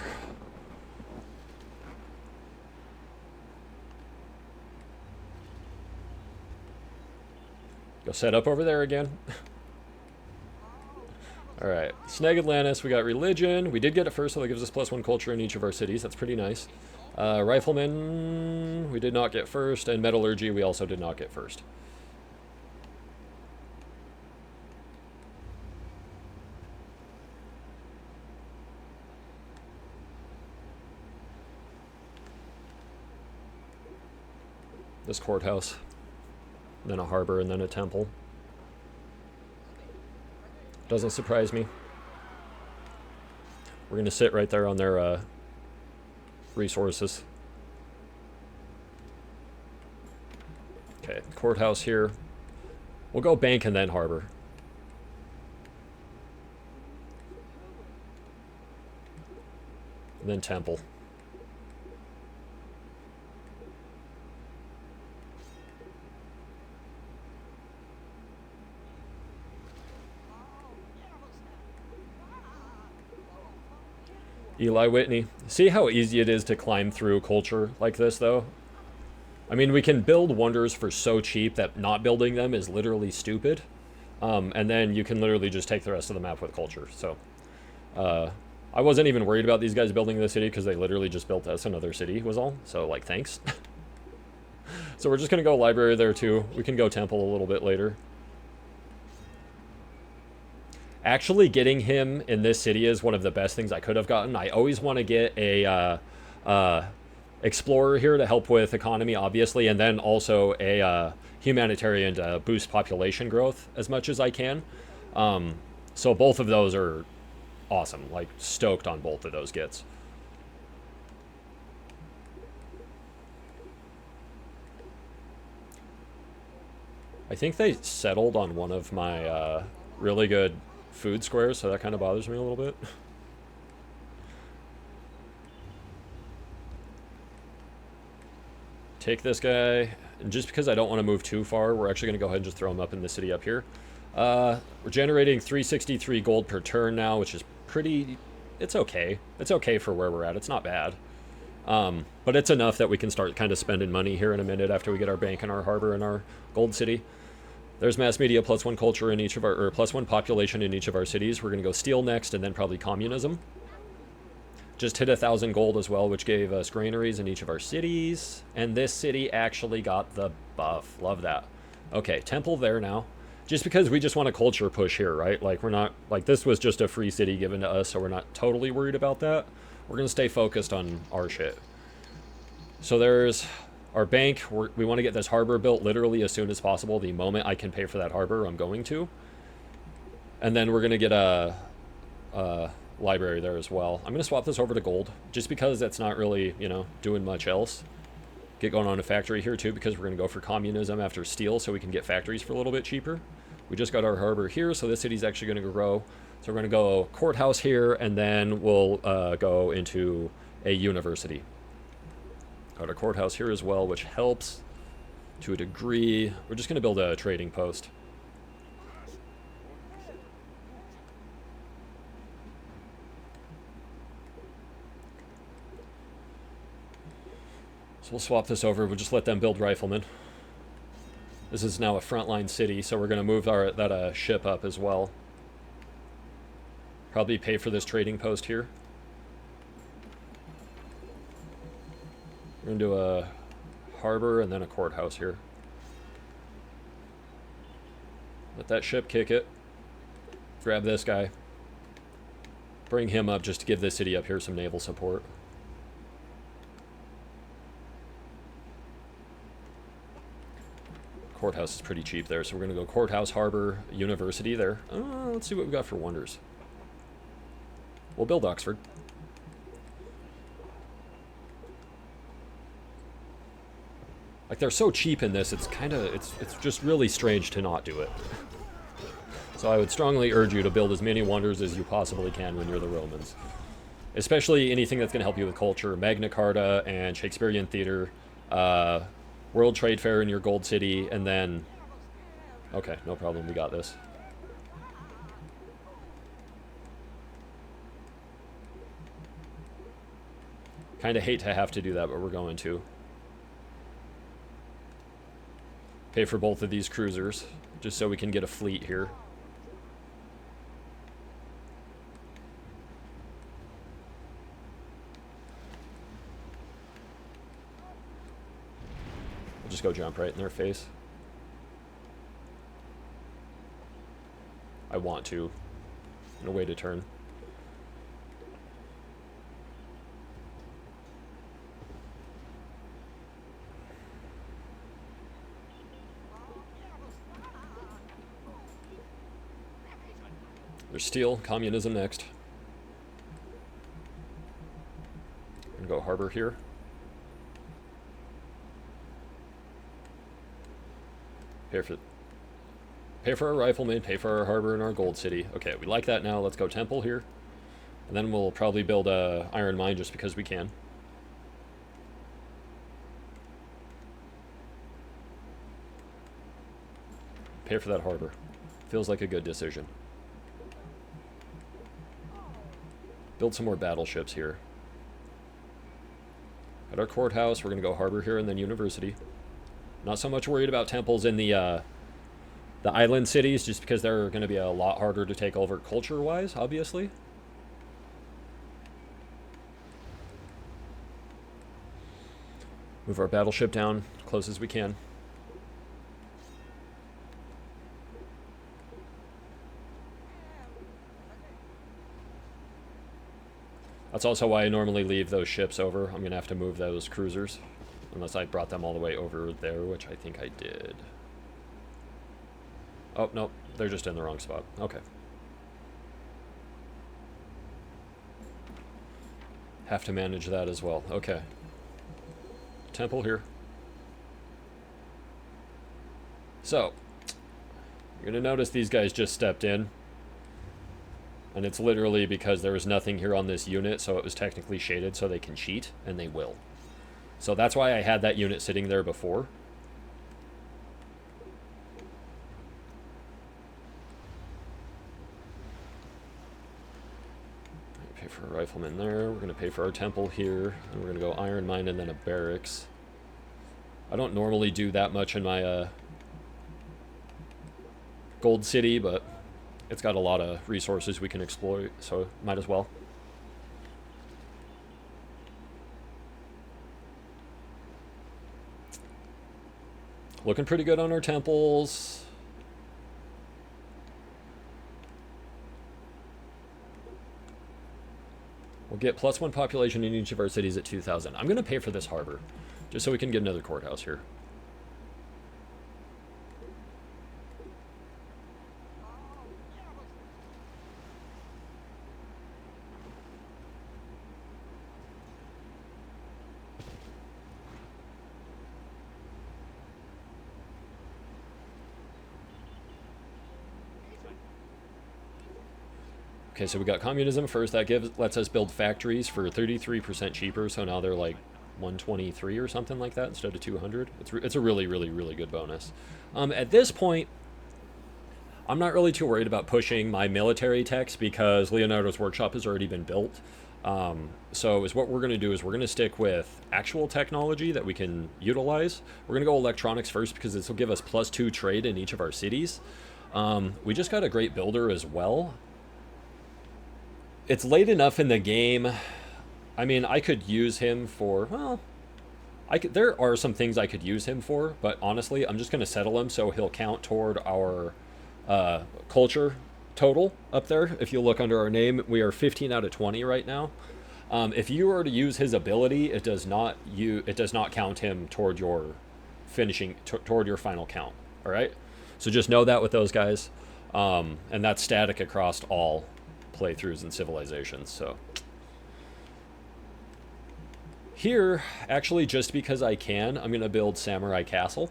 Go set up over there again. Alright. Snag Atlantis, we got religion. We did get it first, so that gives us +1 culture in each of our cities. That's pretty nice. Rifleman, we did not get first. And metallurgy, we also did not get first. This courthouse, then a harbor, and then a temple. Doesn't surprise me. We're going to sit right there on their resources. Okay, courthouse here. We'll go bank and then harbor. And then temple. Eli Whitney. See how easy it is to climb through culture like this, though? I mean, we can build wonders for so cheap that not building them is literally stupid. And then you can literally just take the rest of the map with culture. So, I wasn't even worried about these guys building the city because they literally just built us another city was all. So, like, thanks. So we're just going to go library there, too. We can go temple a little bit later. Actually getting him in this city is one of the best things I could have gotten. I always want to get a explorer here to help with economy, obviously, and then also a humanitarian to boost population growth as much as I can. So both of those are awesome. Like, stoked on both of those gets. I think they settled on one of my really good food squares, so that kind of bothers me a little bit. Take this guy, and just because I don't want to move too far, we're actually going to go ahead and just throw him up in the city up here. We're generating 363 gold per turn now, which is pretty... It's okay. It's okay for where we're at. It's not bad. But it's enough that we can start kind of spending money here in a minute after we get our bank and our harbor and our gold city. There's mass media, +1 culture in each of our, or +1 population in each of our cities. We're going to go steel next, and then probably communism. Just hit 1,000 gold as well, which gave us granaries in each of our cities. And this city actually got the buff. Love that. Okay, temple there now. Just because we just want a culture push here, right? Like, we're not, like, this was just a free city given to us, so we're not totally worried about that. We're going to stay focused on our shit. So there's our bank. We want to get this harbor built literally as soon as possible. The moment I can pay for that harbor, I'm going to. And then we're going to get a library there as well. I'm going to swap this over to gold, just because that's not really, you know, doing much else. Get going on a factory here too, because we're going to go for communism after steel, so we can get factories for a little bit cheaper. We just got our harbor here, so this city's actually going to grow. So we're going to go courthouse here, and then we'll go into a university. Got a courthouse here as well, which helps to a degree. We're just going to build a trading post. So we'll swap this over. We'll just let them build riflemen. This is now a frontline city, so we're going to move that ship up as well. Probably pay for this trading post here. We're going to do a harbor and then a courthouse here. Let that ship kick it. Grab this guy. Bring him up just to give this city up here some naval support. Courthouse is pretty cheap there, so we're going to go courthouse, harbor, university there. Let's see what we got for wonders. We'll build Oxford. Like, they're so cheap in this, it's kind of, it's just really strange to not do it. So I would strongly urge you to build as many wonders as you possibly can when you're the Romans. Especially anything that's going to help you with culture. Magna Carta and Shakespearean theater, World Trade Fair in your gold city, and then... Okay, no problem, we got this. Kind of hate to have to do that, but we're going to. Pay for both of these cruisers, just so we can get a fleet here. We'll just go jump right in their face. I want to. No way to turn. There's steel, communism next. Gonna go harbor here. Pay for our riflemen, pay for our harbor and our gold city. Okay, we like that now. Let's go temple here. And then we'll probably build a iron mine just because we can. Pay for that harbor. Feels like a good decision. Build some more battleships here. At our courthouse, we're going to go harbor here and then university. Not so much worried about temples in the island cities, just because they're going to be a lot harder to take over culture-wise, obviously. Move our battleship down as close as we can. That's also why I normally leave those ships over. I'm going to have to move those cruisers. Unless I brought them all the way over there, which I think I did. Oh, no. They're just in the wrong spot. Okay. Have to manage that as well. Okay. Temple here. So. You're going to notice these guys just stepped in. And it's literally because there was nothing here on this unit, so it was technically shaded so they can cheat, and they will. So that's why I had that unit sitting there before. Pay for a rifleman there. We're going to pay for our temple here. And we're going to go iron mine and then a barracks. I don't normally do that much in my gold city, but it's got a lot of resources we can exploit, so might as well. Looking pretty good on our temples. We'll get +1 population in each of our cities at 2,000. I'm going to pay for this harbor, just so we can get another courthouse here. Okay, so we got communism first. That lets us build factories for 33% cheaper. So now they're like 123 or something like that instead of 200. It's a really, really, really good bonus. At this point, I'm not really too worried about pushing my military techs because Leonardo's workshop has already been built. So what we're going to do is we're going to stick with actual technology that we can utilize. We're going to go electronics first because this will give us +2 trade in each of our cities. We just got a great builder as well. It's late enough in the game. I mean, I could use him for, well, there are some things I could use him for, but honestly, I'm just going to settle him so he'll count toward our culture total up there. If you look under our name, we are 15 out of 20 right now. If you were to use his ability, it does not count him toward your finishing, toward your final count. All right? So just know that with those guys. And that's static across all playthroughs and civilizations. So here, actually, just because I can, I'm going to build Samurai Castle.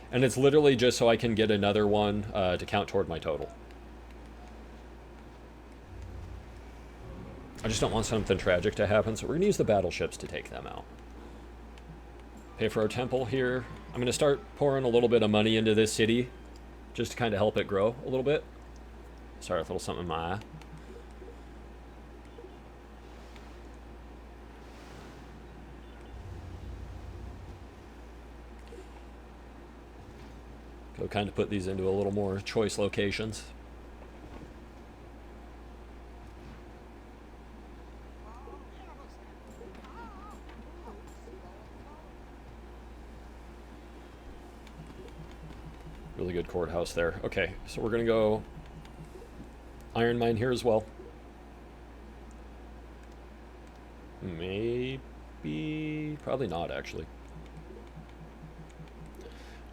And it's literally just so I can get another one to count toward my total. I just don't want something tragic to happen, so we're going to use the battleships to take them out. Pay for our temple here. I'm going to start pouring a little bit of money into this city just to kind of help it grow a little bit. Sorry, a little something in my eye. Go kind of put these into a little more choice locations. Really good courthouse there. Okay, so we're going to go iron mine here as well. Maybe, probably not actually.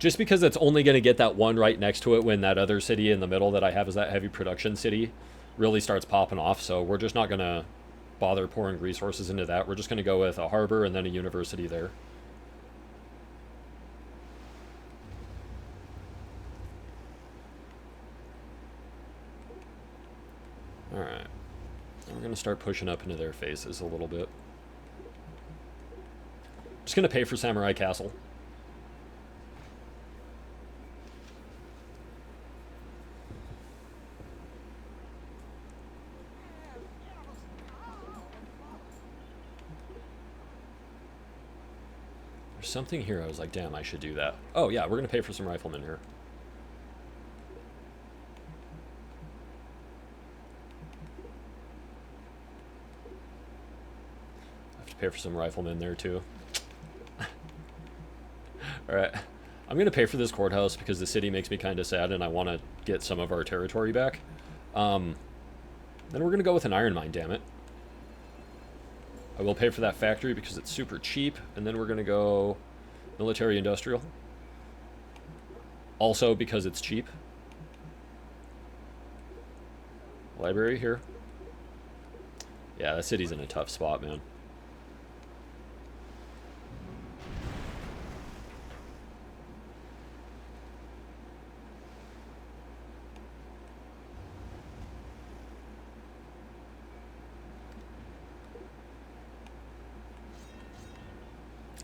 Just because it's only going to get that one right next to it when that other city in the middle that I have is that heavy production city really starts popping off. So we're just not going to bother pouring resources into that. We're just going to go with a harbor and then a university there. Alright. We're going to start pushing up into their faces a little bit. Just going to pay for Samurai Castle. There's something here I was like, damn, I should do that. Oh yeah, we're going to pay for some riflemen here. Pay for some riflemen there too. Alright. I'm going to pay for this courthouse because the city makes me kind of sad and I want to get some of our territory back. Then we're going to go with an iron mine, damn it. I will pay for that factory because it's super cheap. And then we're going to go military industrial. Also because it's cheap. Library here. Yeah, that city's in a tough spot, man.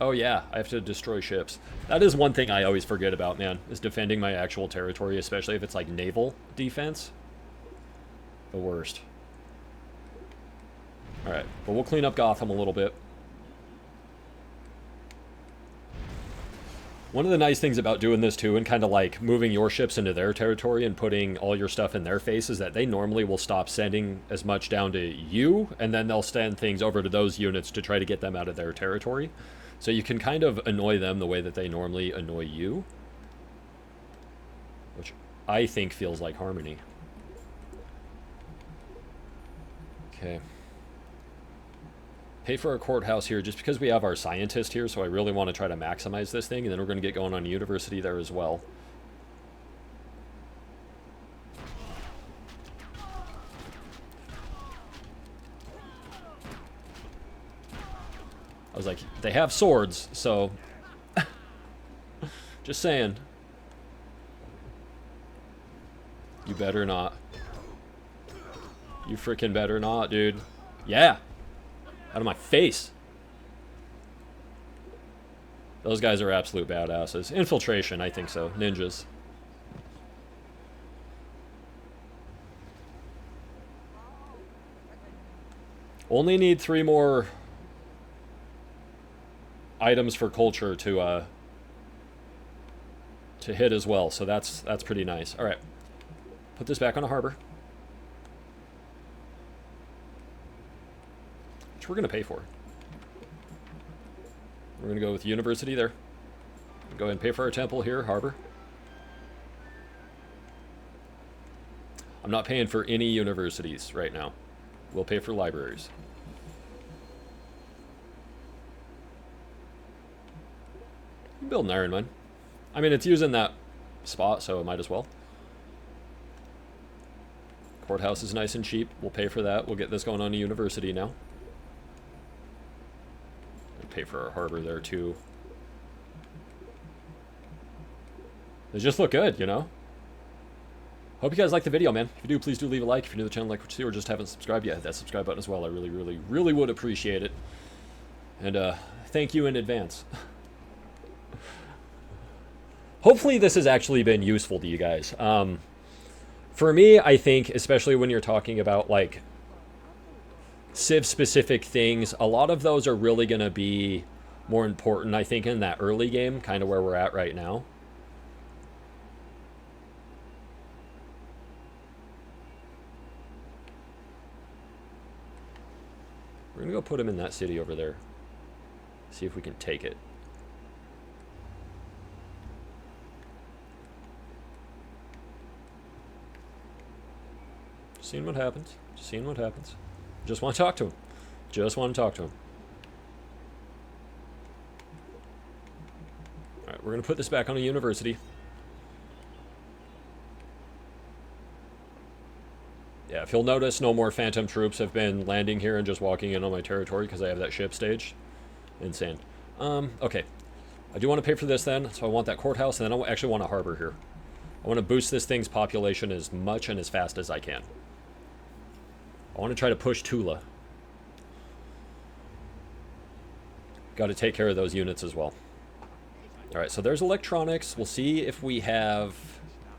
Oh yeah, I have to destroy ships. That is one thing I always forget about, man, is defending my actual territory, especially if it's like naval defense. The worst. Alright, but we'll clean up Gotham a little bit. One of the nice things about doing this too, and kind of like moving your ships into their territory and putting all your stuff in their face, is that they normally will stop sending as much down to you, and then they'll send things over to those units to try to get them out of their territory. So you can kind of annoy them the way that they normally annoy you, which I think feels like harmony. Okay. Pay for a courthouse here just because we have our scientist here, so I really want to try to maximize this thing, and then we're going to get going on a university there as well. I was like, they have swords, so... just saying. You better not. You freaking better not, dude. Yeah! Out of my face. Those guys are absolute badasses. Infiltration, I think so. Ninjas. Only need 3 more items for culture to hit as well, so that's pretty nice. All right. Put this back on a harbor. Which we're going to pay for. We're going to go with university there. Go ahead and pay for our temple here, harbor. I'm not paying for any universities right now. We'll pay for libraries. Build an iron mine. I mean, it's using that spot, so it might as well. Courthouse is nice and cheap. We'll pay for that. We'll get this going on a university now. Pay for our harbor there too. They just look good, you know? Hope you guys like the video, man. If you do, please do leave a like. If you're new to the channel, like what you see, or just haven't subscribed yet, hit that subscribe button as well. I really, really, really would appreciate it. And thank you in advance. Hopefully this has actually been useful to you guys. For me, I think, especially when you're talking about like Civ-specific things, a lot of those are really going to be more important, I think, in that early game, kind of where we're at right now. We're going to go put him in that city over there. See if we can take it. Just seeing what happens. Just seeing what happens. Just want to talk to him. Just want to talk to him. Alright, we're going to put this back on a university. Yeah, if you'll notice, no more phantom troops have been landing here and just walking in on my territory because I have that ship staged. Insane. Okay. I do want to pay for this then, so I want that courthouse, and then I actually want a harbor here. I want to boost this thing's population as much and as fast as I can. I want to try to push Tula. Got to take care of those units as well. Alright, so there's electronics. We'll see if we have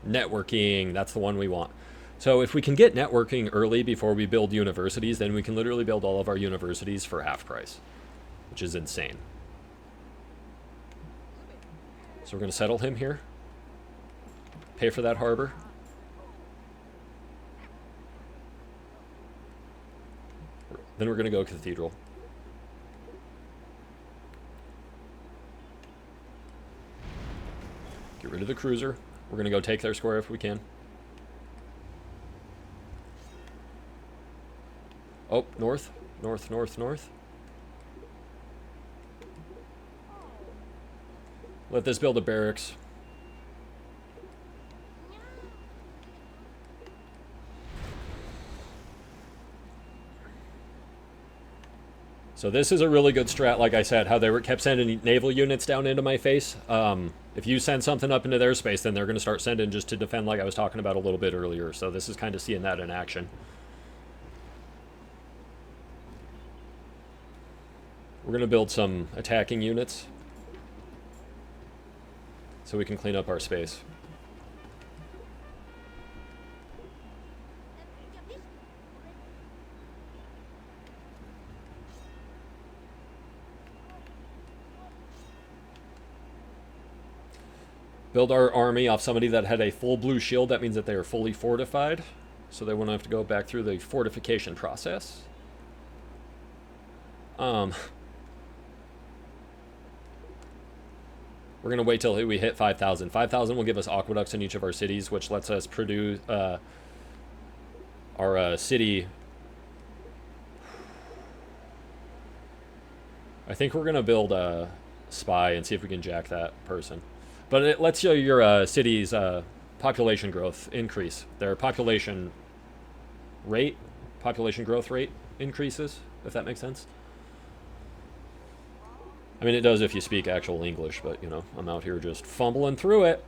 networking. That's the one we want. So if we can get networking early before we build universities, then we can literally build all of our universities for half price, which is insane. So we're going to settle him here. Pay for that harbor. Then we're going to go cathedral. Get rid of the cruiser. We're going to go take their square if we can. Oh, north. North, north, north. Let this build a barracks. So this is a really good strat, like I said, how they kept sending naval units down into my face. If you send something up into their space, then they're going to start sending just to defend, like I was talking about a little bit earlier. So this is kind of seeing that in action. We're going to build some attacking units so we can clean up our space. Build our army off somebody that had a full blue shield. That means that they are fully fortified, so they won't have to go back through the fortification process. We're going to wait till we hit 5,000. 5,000 will give us aqueducts in each of our cities, which lets us produce our city. I think we're going to build a spy and see if we can jack that person. But it lets you your city's population growth increase. Their population growth rate increases, if that makes sense. I mean, it does if you speak actual English, but, you know, I'm out here just fumbling through it.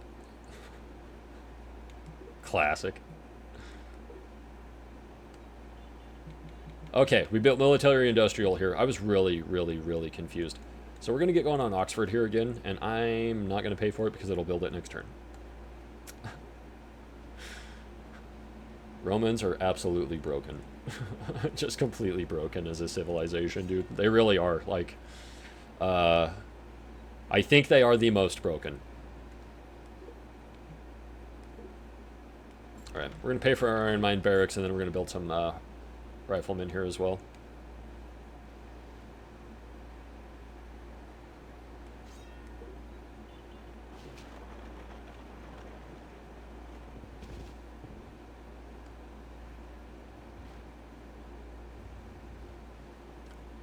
Classic. Okay, we built military industrial here. I was really, really, really confused. So we're going to get going on Oxford here again, and I'm not going to pay for it because it'll build it next turn. Romans are absolutely broken. Just completely broken as a civilization, dude. They really are. Like, I think they are the most broken. Alright, we're going to pay for our Iron Mine barracks, and then we're going to build some riflemen here as well.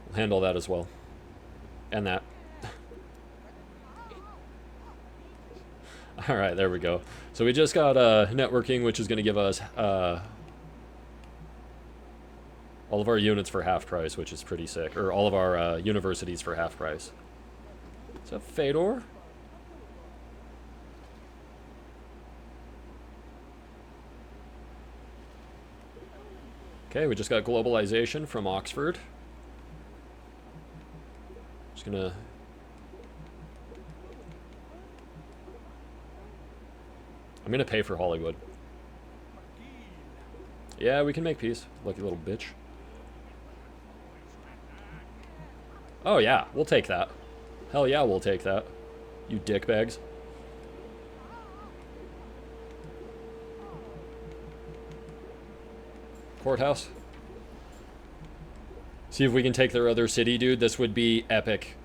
We'll handle that as well. And that. Alright, there we go. So we just got networking, which is going to give us all of our units for half price, which is pretty sick. Or all of our universities for half price. What's up, Fedor? Okay, we just got globalization from Oxford. Just gonna... I'm gonna pay for Hollywood. Yeah, we can make peace. Lucky little bitch. Oh yeah, we'll take that. Hell yeah, we'll take that. You dickbags. Courthouse. See if we can take their other city, dude. This would be epic.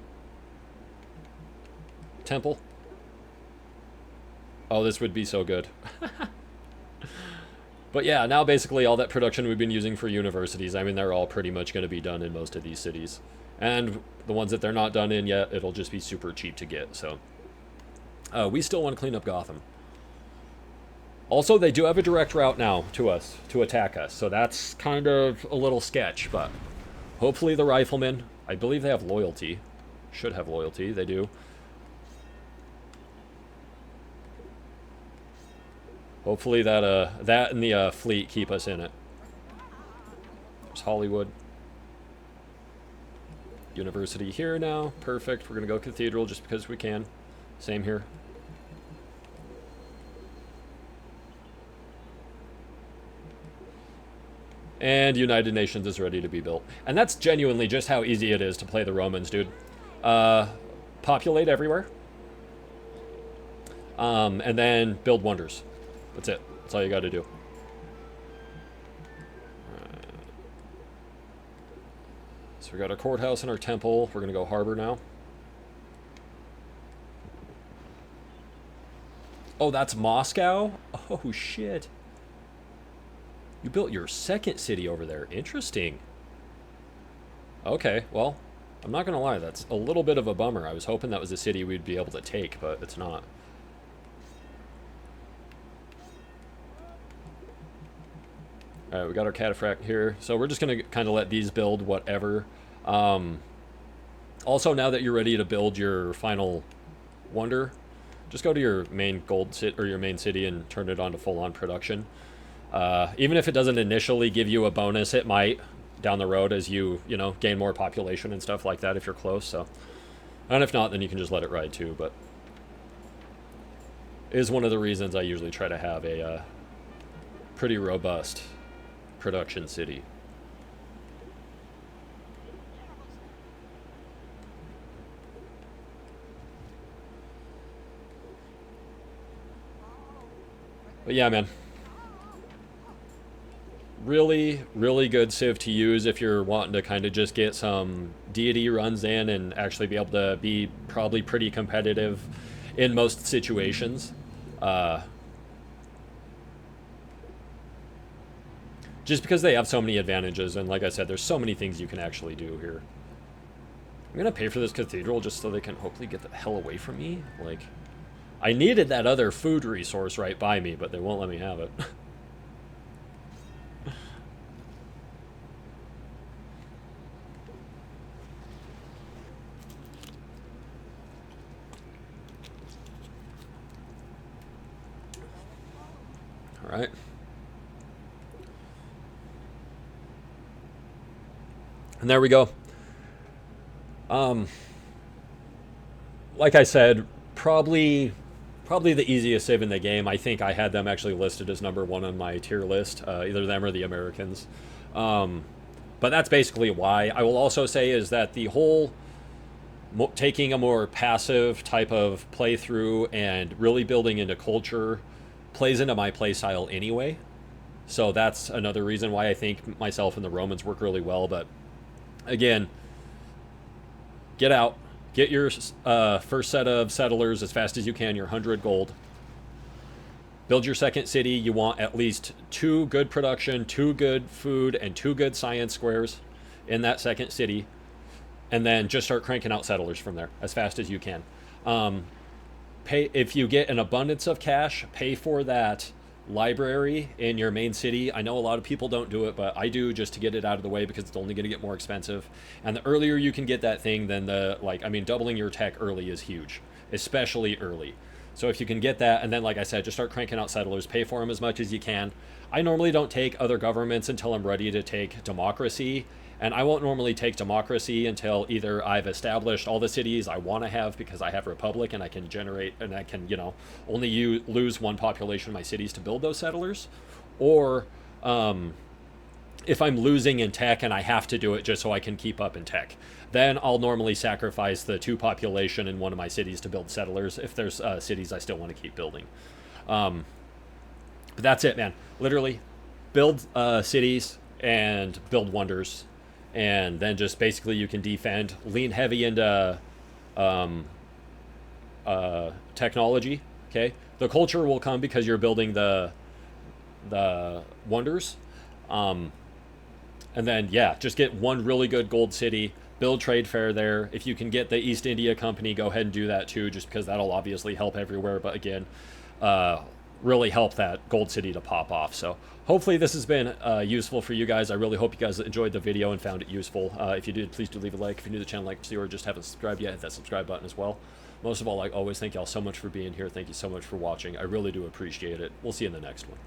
Temple. Oh, this would be so good. But yeah, now basically all that production we've been using for universities, I mean, they're all pretty much going to be done in most of these cities. And the ones that they're not done in yet, it'll just be super cheap to get, so. We still want to clean up Gotham. Also, they do have a direct route now to us, to attack us, so that's kind of a little sketch, but hopefully the riflemen, I believe they have loyalty. Should have loyalty, they do. Hopefully that that and the fleet keep us in it. There's Hollywood. University here now. Perfect. We're going to go Cathedral just because we can. Same here. And United Nations is ready to be built. And that's genuinely just how easy it is to play the Romans, dude. Populate everywhere. And then build wonders. That's it. That's all you got to do. So we got our courthouse and our temple. We're going to go harbor now. Oh, that's Moscow? Oh, shit. You built your second city over there. Interesting. Okay, well, I'm not going to lie. That's a little bit of a bummer. I was hoping that was a city we'd be able to take, but it's not. Alright, we got our cataphract here. So we're just going to kind of let these build whatever. Also, now that you're ready to build your final wonder, just go to your main gold city or your main city and turn it on to full-on production. Even if it doesn't initially give you a bonus, it might down the road as you know, gain more population and stuff like that if you're close. So, and if not, then you can just let it ride too. But it is one of the reasons I usually try to have a pretty robust production city. But yeah, man. Really, really good civ to use if you're wanting to kind of just get some deity runs in and actually be able to be probably pretty competitive in most situations. Just because they have so many advantages, and like I said, there's so many things you can actually do here. I'm gonna pay for this cathedral just so they can hopefully get the hell away from me. Like, I needed that other food resource right by me, but they won't let me have it. All right. And there we go. Like I said, probably the easiest civ in the game. I think I had them actually listed as #1 on my tier list, either them or the Americans. But that's basically why. I will also say is that the whole taking a more passive type of playthrough and really building into culture plays into my playstyle anyway. So that's another reason why I think myself and the Romans work really well. But again, get out, get your first set of settlers as fast as you can, your 100 gold. Build your second city. You want at least 2 good production, 2 good food, and 2 good science squares in that second city. And then just start cranking out settlers from there as fast as you can. Pay if you get an abundance of cash, pay for that library in your main city. I know a lot of people don't do it, but I do, just to get it out of the way, because it's only going to get more expensive. And the earlier you can get that thing, then doubling your tech early is huge, especially early. So if you can get that, and then like I said, just start cranking out settlers, pay for them as much as you can. I normally don't take other governments until I'm ready to take democracy. And I won't normally take democracy until either I've established all the cities I want to have, because I have republic and I can generate, and I can, only lose 1 population of my cities to build those settlers. Or if I'm losing in tech and I have to do it just so I can keep up in tech, then I'll normally sacrifice the 2 population in one of my cities to build settlers if there's cities I still want to keep building. But that's it, man. Literally, build cities and build wonders. And then just basically you can defend, lean heavy into technology. Okay, the culture will come because you're building the wonders, and then yeah, just get 1 really good gold city, build trade fair there. If you can get the East India Company, go ahead and do that too, just because that'll obviously help everywhere. But again, really help that gold city to pop off. So hopefully this has been useful for you guys. I really hope you guys enjoyed the video and found it useful. If you did, please do leave a like. If you're new to the channel, like to see, or just haven't subscribed yet, hit that subscribe button as well. Most of all, like always, thank y'all so much for being here. Thank you so much for watching. I really do appreciate it. We'll see you in the next one.